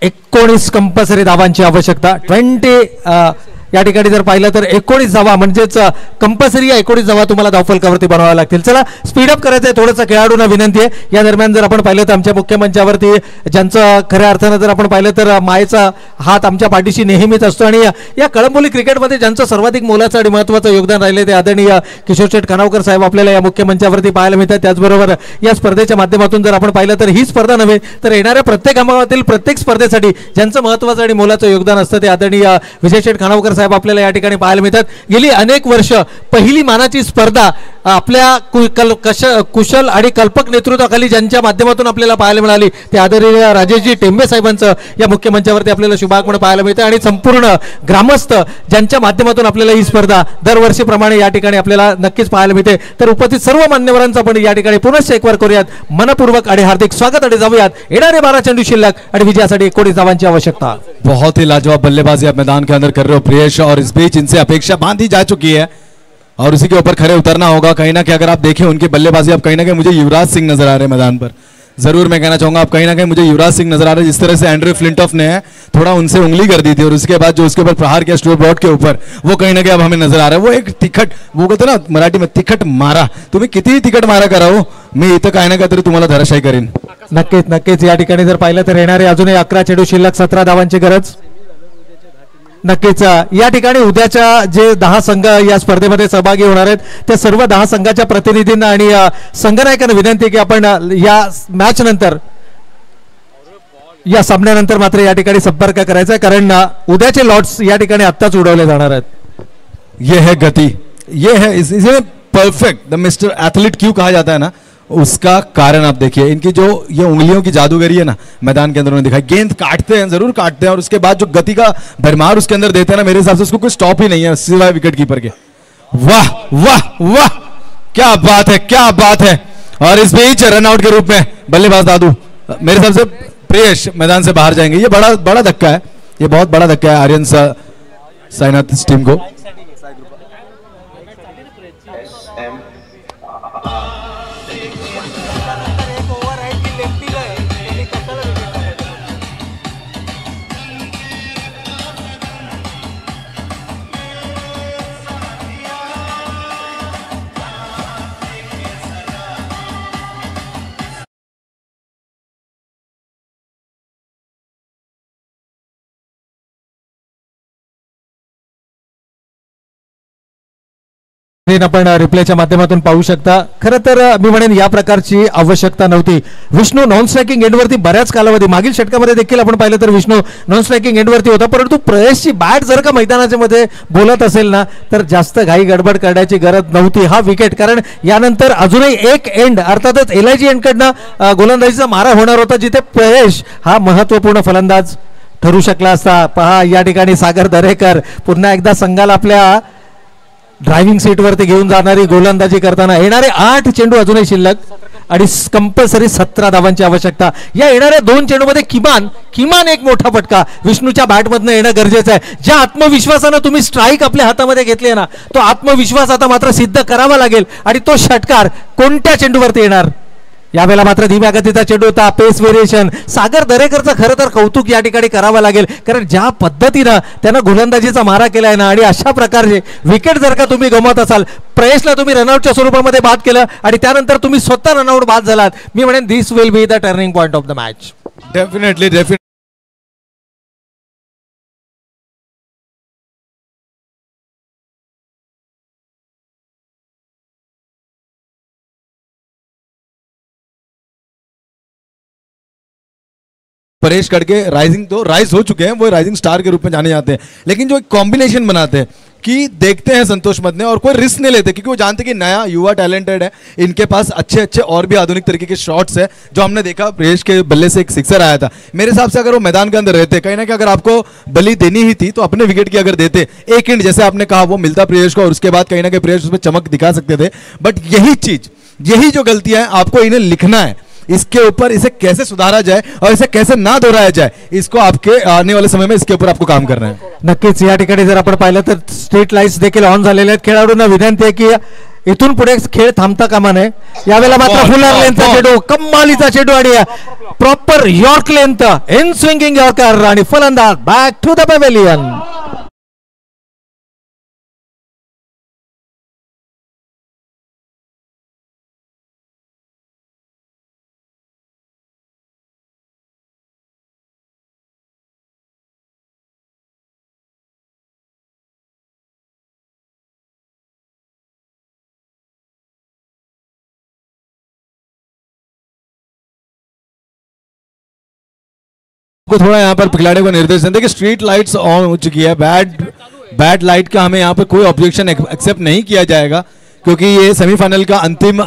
19 कंपल्सरी धावांची आवश्यकता। 20 या ठिकाणी जर पाहिलं तर 19 धावा म्हणजेच कंपल्सरी 19 धावा तुम्हाला धावफलकावरती बनवाव्या लागतील। चला स्पीड अप करायचंय थोडंसं, खेळाडूंना विनंती आहे। या दरम्यान जर आपण पाहिलं तर आमच्या मुख्य मंचावरती ज्यांचं खऱ्या अर्थानं जर आपण पाहिलं तर मायेचा हात आमच्या पाठीशी नेहमीच असतो आणि या कळंबोली क्रिकेटमध्ये ज्यांचं सर्वाधिक मोलाचं आणि महत्त्वाचं योगदान राहिले ते आदरणीय किशोर शेठ खानावकर साहेब आपल्याला या मुख्य मंचावरती पाहायला मिळतात। त्याचबरोबर या स्पर्धेच्या माध्यमातून जर आपण पाहिलं तर ही स्पर्धा नव्हे तर येणाऱ्या प्रत्येक हंगामातील प्रत्येक स्पर्धेसाठी ज्यांचं महत्त्वाचं आणि मोलाचं योगदान असतं ते आदरणीय विजय शेठ खानावकर साहेब आपल्याला या ठिकाणी पाहायला मिळतात। गेली अनेक वर्ष पहिली मानाची स्पर्धा आपल्या कुशल आणि कल्पक नेतृत्वाखाली ज्यांच्या माध्यमातून आपल्याला पाहायला मिळाली ते आदरणीय राजेशजी टेंबे साहेबांचं या मुख्य मंचावरती आपल्याला शुभागमन पाहायला मिळतं आणि संपूर्ण ग्रामस्थ ज्यांच्या माध्यमातून आपल्याला ही स्पर्धा दरवर्षीप्रमाणे या ठिकाणी आपल्याला नक्कीच पाहायला मिळते। तर उपस्थित सर्व मान्यवरांचं आपण या ठिकाणी पुनश्च एक बार करूयात मनपूर्वक आणि हार्दिक स्वागत आणि जाऊयात येणारे 12 चेंडू शिल्लक आणि विजयासाठी 19 धावांची आवश्यकता। बहुत ही लाजवाब बल्लेबाजी आप मैदान के अंदर कर रहे हो प्रियेश, और इस बीच इनसे अपेक्षा बांधी जा चुकी है और उसी के ऊपर खड़े उतरना होगा। कहीं ना कहीं अगर आप देखें उनकी बल्लेबाजी, आप कहीं ना कहीं मुझे युवराज सिंह नजर आ रहे हैं मैदान पर। जरूर मैं कहना चाहूंगा आप कहीं ना कहीं मुझे युवराज सिंह नजर आ रहे हैं। जिस तरह से एंड्रयू फ्लिंटॉफ ने थोड़ा उनसे उंगली कर दी थी और उसके बाद जो उसके ऊपर प्रहार किया स्टोर बोर्ड के ऊपर, वो कहीं ना कहीं अब हमें नजर आ रहा है। वो एक तिखट, वो कहते ना मराठी में तिखट मारा, तुम्ही कितीही तिखट मारा करा हो, मी इथं काय ना काहीतरी तुम्हाला धराशायी करीन। नक्कीच नक्कीच या ठिकाणी जर पाहिलं तर येणारे अजूनही 11 चेंडू शिल्लक 17 धावांची गरज। नक्कीच या ठिकाणी उद्याच्या जे 10 संघ या स्पर्धेमध्ये सहभागी होणार आहेत त्या सर्व 10 संघाच्या प्रतिनिधींना आणि संघनायकांना विनंती आहे की आपण या मॅच नंतर, या सामन्यानंतर मात्र या ठिकाणी संपर्क करायचा आहे, कारण उद्याचे लॉट्स या ठिकाणी आत्ताच उडवले जाणार आहेत। ये है गति, ये है इसे परफेक्ट द मिस्टर एथलीट क्यों कहा जाता है ना, उसका कारण आप देखिए इनकी जो ये उंगलियों की जादूगरी है ना मैदान के अंदर उन्होंने दिखाई। गेंद काटते हैं, जरूर काटते हैं, और उसके बाद जो गति का भरमार उसके अंदर देते हैं ना, मेरे हिसाब से उसको कोई स्टॉप ही नहीं है सिवाय विकेट कीपर के। वाह वाह वाह, क्या बात है, क्या बात है। और इस बीच रनआउट के रूप में बल्लेबाज दादू, मेरे हिसाब से प्रियेश मैदान से बाहर जाएंगे। ये बड़ा बड़ा धक्का है, ये बहुत बड़ा धक्का है आर्यन साइनाथ टीम को। आपण रिप्लेच्या माध्यमातून पाहू शकता। खरं तर मी म्हणेन या प्रकारची आवश्यकता नव्हती। विष्णू नॉन स्ट्रायकिंग एंडवरती बऱ्याच कालावधी मागील षटकामध्ये देखील आपण पाहिलं तर विष्णू नॉन स्ट्रायकिंग एंडवरती होता, परंतु प्रयशची बॅट जर का मैदानाच्या मध्ये बोलत असेल ना तर जास्त घाई गडबड करण्याची गरज नव्हती। हा विकेट, कारण यानंतर अजूनही एक एंड अर्थातच एलआयजी एंडकडनं गोलंदाजीचा मारा होणार होता जिथे प्रयश हा महत्त्वपूर्ण फलंदाज ठरू शकला असता। पहा या ठिकाणी सागर दरेकर पुन्हा एकदा संघाला आपल्या ड्रायव्हिंग सीटवरती घेऊन जाणारी गोलंदाजी करताना। येणारे 8 चेंडू अजूनही शिल्लक आणि कंपल्सरी 17 धावांची आवश्यकता। या येणाऱ्या 2 चेंडूमध्ये किमान एक मोठा फटका विष्णूच्या बॅटमधनं येणं गरजेचं आहे। ज्या आत्मविश्वासानं तुम्ही स्ट्राईक आपल्या हातामध्ये घेतली ना, तो आत्मविश्वास आता मात्र सिद्ध करावा लागेल आणि तो षटकार कोणत्या चेंडूवरती येणार। यावेळेला मात्र धीम्या गतीचा चेंडू होता, पेस व्हेरिएशन। सागर दरेकरचं खरं तर कौतुक या ठिकाणी करावं लागेल, कारण ज्या पद्धतीनं त्यानं गोलंदाजीचा मारा केलाय ना आणि अशा प्रकारचे विकेट जर का तुम्ही गमवत असाल, प्रयशला तुम्ही रनआउटच्या स्वरूपामध्ये बाद केलं आणि त्यानंतर तुम्ही स्वतः रनआउट बाद झालात, मी म्हणेन this will be the turning point of the match. Definitely Paresh करके राइजिंग तो राइज हो चुके हैं, वो राइजिंग स्टार के रूप में जाने जाते हैं, लेकिन जो एक कॉम्बिनेशन बनाते हैं कि देखते हैं संतोष मदने और कोई रिस्क नहीं लेते, क्योंकि वो जानते कि नया युवा टैलेंटेड है, इनके पास अच्छे अच्छे और भी आधुनिक तरीके के शॉट्स है। जो हमने देखा परेश के बल्ले से एक सिक्सर आया था, मेरे हिसाब से अगर वो मैदान के अंदर रहते, कहीं ना कहीं अगर आपको बली देनी ही थी तो अपने विकेट की अगर देते, एक इंट जैसे आपने कहा वो मिलता परेश को और उसके बाद कहीं ना कहीं परेश उसमें चमक दिखा सकते थे। बट यही चीज, यही जो गलतियां हैं आपको इन्हें लिखना है, इसके ऊपर इसे कैसे सुधारा जाए और इसे कैसे ना दोहराया जाए, इसको आपके आने वाले समय में इसके ऊपर आपको काम करना है। नक्कीच या ठिकाणी जर आपण पाहिलं तर स्ट्रीट लाईट्स देखील ऑन झालेले आहेत. खेळाडूंना विनंती आहे की इथून पुढे खेळ थांबता कामा नये. यावेळेला मात्र फुलर लेनचा चेंडू, कमालीचा चेंडू आणि proper York length in swinging yorker आणि फलंदाज बॅक टू द पॅव्हेलियन. को थोड़ा यहाँ पर खिलाड़ियों को निर्देश दें कि स्ट्रीट लाइट्स ऑन हो चुकी है, बैड लाइट का हमें यहाँ पर कोई ऑब्जेक्शन एक्सेप्ट नहीं किया जाएगा, क्योंकि ये सेमीफाइनल का अंतिम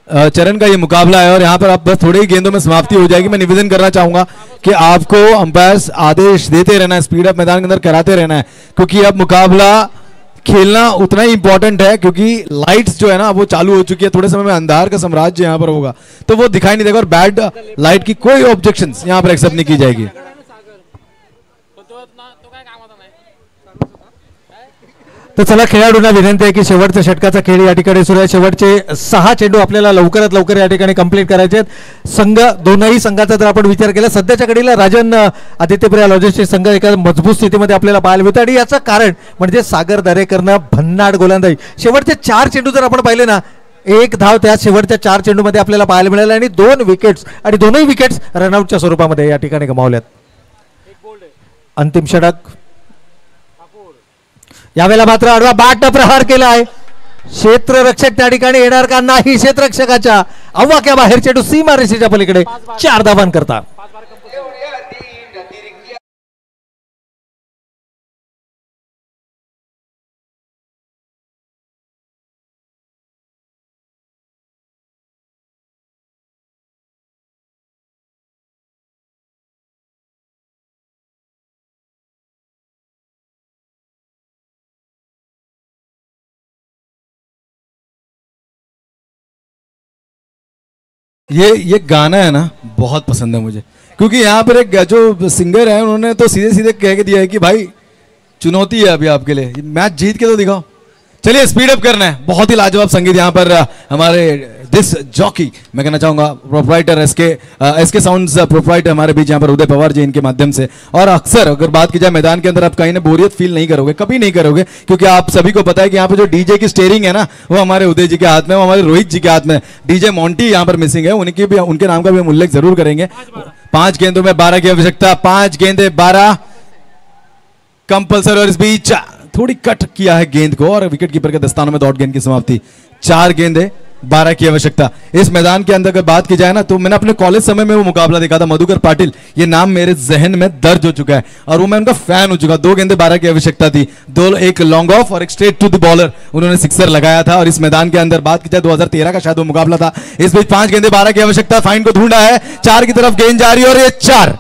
चरण का ये मुकाबला है और यहाँ पर आप बस थोड़े ही गेंदों में समाप्ति हो जाएगी. मैं निवेदन करना चाहूंगा कि आपको अंपायर्स आदेश देते रहना है, स्पीड अप मैदान के अंदर कराते रहना है, क्योंकि अब मुकाबला खेलना उतना ही इंपॉर्टेंट है, क्योंकि लाइट्स जो है ना वो चालू हो चुकी है. थोड़े समय में अंधार का साम्राज्य यहाँ पर होगा तो वो दिखाई नहीं देगा और बैड लाइट की कोई ऑब्जेक्शंस यहाँ पर एक्सेप्ट नहीं की जाएगी. तर चला खेळाडूंना विनंती आहे की शेवटच्या षटकाचा खेळ या ठिकाणी सुरू आहे. शेवटचे 6 चेंडू आपल्याला लवकरात लवकर या ठिकाणी कंप्लीट करायचे आहेत. संघ दोनही संघाचा जर आपण विचार केला सध्याच्या घडीला राजन आदित्यप्रिया लॉजिस्टिक संघ एका मजबूत स्थितीमध्ये आपल्याला पाहायला मिळतं आणि याचं कारण म्हणजे सागर दरेकरनं भन्नाट गोलंदाजी. शेवटचे 4 चेंडू जर आपण पाहिले ना, एक धाव त्या शेवटच्या 4 चेंडूमध्ये आपल्याला पाहायला मिळाले आणि 2 विकेट्स आणि दोनही विकेट्स रनआउटच्या स्वरूपामध्ये या ठिकाणी गमावल्यात. अंतिम षटक यावेळेला मात्र आडवा बाट प्रहार केला आहे. क्षेत्ररक्षक त्या ठिकाणी येणार का नाही, क्षेत्ररक्षकाच्या अवाक्या बाहेर चेंडू सीमा रेषेच्या पलीकडे 4 धावांन करता. ये गाना है ना बहुत पसंद है मुझे, क्योंकि यहाँ पर एक जो सिंगर है उन्होंने तो सीधे सीधे कह के दिया है कि भाई चुनौती है अभी आपके लिए, मैच जीत के तो दिखाओ. चलिए स्पीड अप करना है. बहुत ही लाजवाब संगीत यहाँ पर हमारे दिस जॉकी, मैं कहना चाहूंगा प्रोप्राइटर एसके साउंड्स प्रोप्राइटर हमारे बीच यहाँ पर उदय पवार जी, इनके माध्यम से. और अक्सर अगर बात की जाए मैदान के अंदर आप कहीं ना बोरियत फील नहीं करोगे, कभी नहीं करोगे, क्योंकि आप सभी को पता है कि यहाँ पे जो डीजे की स्टेयरिंग है ना वो हमारे उदय जी के हाथ में, वो हमारे रोहित जी के हाथ में. डीजे मोंटी यहाँ पर मिसिंग है, उनकी भी उनके नाम का भी हम उल्लेख जरूर करेंगे. 5 गेंदों में 12 की आवश्यकता, 5 गेंदे 12 कंपल्सरी. और इस बीच थोड़ी कट किया है गेंद को और विकेट कीपर के दस्तानों में डॉट गेंद की समाप्ति. 4 गेंदे 12 की आवश्यकता. इस मैदान के अंदर अगर बात की जाए ना तो मैंने अपने कॉलेज समय में वो मुकाबला देखा था. मधुकर पाटिल, ये नाम मेरे जहन में दर्ज हो चुका है और वो मैं उनका फैन हो चुका. 2 गेंदे 12 की आवश्यकता थी, एक लॉन्ग ऑफ और एक स्ट्रेट टू द बॉलर, उन्होंने सिक्सर लगाया था. और इस मैदान के अंदर बात की जाए 2013 का शायद वो मुकाबला था. इस बीच 5 गेंदे 12 की आवश्यकता. फाइन को ढूंढा है, 4 की तरफ गेंद जा रही है और ये 4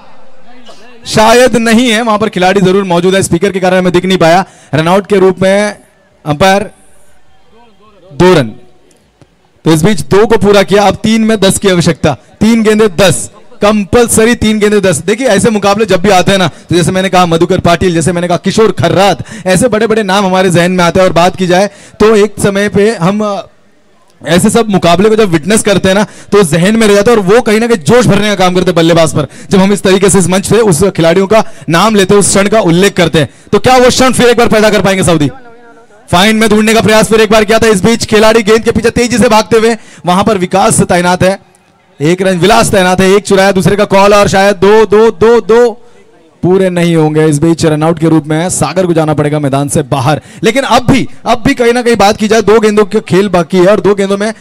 शायद नहीं है. वहां पर खिलाड़ी जरूर मौजूद है, स्पीकर के कारण हमें दिख नहीं पाया. रनआउट के रूप में अंपायर 2 रन. तो इस बीच 2 को पूरा किया. अब 3 में 10 की आवश्यकता. 3 गेंदे 10 कंपलसरी, 3 गेंदे 10. देखिए ऐसे मुकाबले जब भी आते हैं ना, तो जैसे मैंने कहा मधुकर पाटिल, जैसे मैंने कहा किशोर खर्रात, ऐसे बड़े बड़े नाम हमारे जहन में आते हैं. और बात की जाए तो एक समय पे हम ऐसे सब मुकाबले को जब विटनेस करते हैं ना तो जहन में रह जाता है और वो कहीं ना कहीं जोश भरने का काम करते हैं बल्लेबाज पर. जब हम इस तरीके से इस मंच पे उस खिलाड़ियों का नाम लेते हैं, उस क्षण का उल्लेख करते हैं, तो क्या वो क्षण फिर एक बार पैदा कर पाएंगे सऊदी? फाइन में ढूंढने का प्रयास फिर एक बार किया था. इस बीच खिलाड़ी गेंद के पीछे तेजी से भागते हुए, वहां पर विकास तैनात है, 1 रन विलास तैनात है. 1 चुराया, दूसरे का कॉल और शायद 2 2 2 2 पूरे नहीं होंगे। इस बीच रनआउट के रूप में सागर को जाना पड़ेगा मैदान से बाहर। लेकिन अब भी कहीं ना कहीं बात की जाए, 2 गेंदों का खेल बाकी है और 2 गेंदों में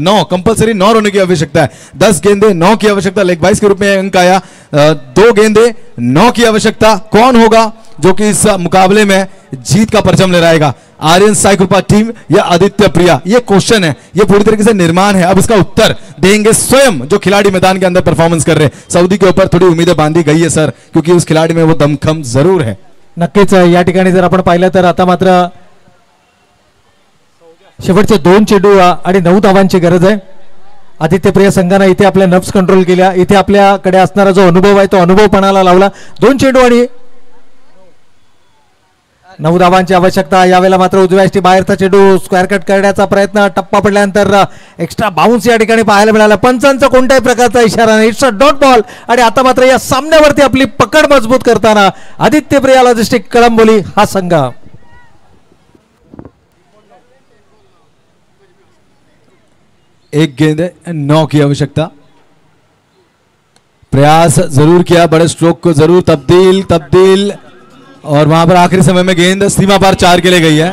9 कंपलसरी 9 होने की आवश्यकता है। 10 गेंदे 9 की आवश्यकता, लेग बाइस के रूप में अंक आया। 2 गेंदे 9 की आवश्यकता। कौन होगा जो कि इस मुकाबले में जीत का परचम लहराएगा? आर्यन साई कृपा टीम या आदित्य प्रिया? ये क्वेश्चन है, ये पूरी तरीके से निर्माण है। अब इसका उत्तर देंगे स्वयं जो खिलाड़ी मैदान के अंदर परफॉर्मन्स कर रहे हैं। सऊदी के ऊपर थोडी उम्मीदें बांधी गई है सर, क्योंकि उस खिलाड़ी में वो दमखम जरूर है। नक्कीच या ठिकाणी जर आपण पाहिलं तर आता मात्र शेवटचे 2 चेंडू आणि 9 धावांची गरज आहे। आदित्य प्रिया संघाने इथे आपल्या नफ्स कंट्रोल केल्या, इथे आपल्याकडे असणारा जो अनुभव आहे तो अनुभव पणाला लावला। 2 चेंडू आणि 9 धावांची आवश्यकता। यावेळेला मात्र उजव्या यष्टी बाहेरचा चेंडू स्क्वेअर कट करण्याचा प्रयत्न, टप्पा पडल्यानंतर एक्स्ट्रा बाउन्स या ठिकाणी पाहायला मिळाला। पंचांचा कोणत्याही प्रकारचा इशारा नाही, इट्स अ डॉट बॉल। आणि आता मात्र या सामन्यावरती आपली पकड मजबूत करताना आदित्य प्रिया लॉजिस्टिक कळंबोली हा संघ। एक गेंद 9 की आवश्यकता। प्रयास जरूर किया, बड़े स्ट्रोक को जरूर तब्दील और वहां पर आखिरी समय में गेंद सीमा पार 4 के लिए गई है।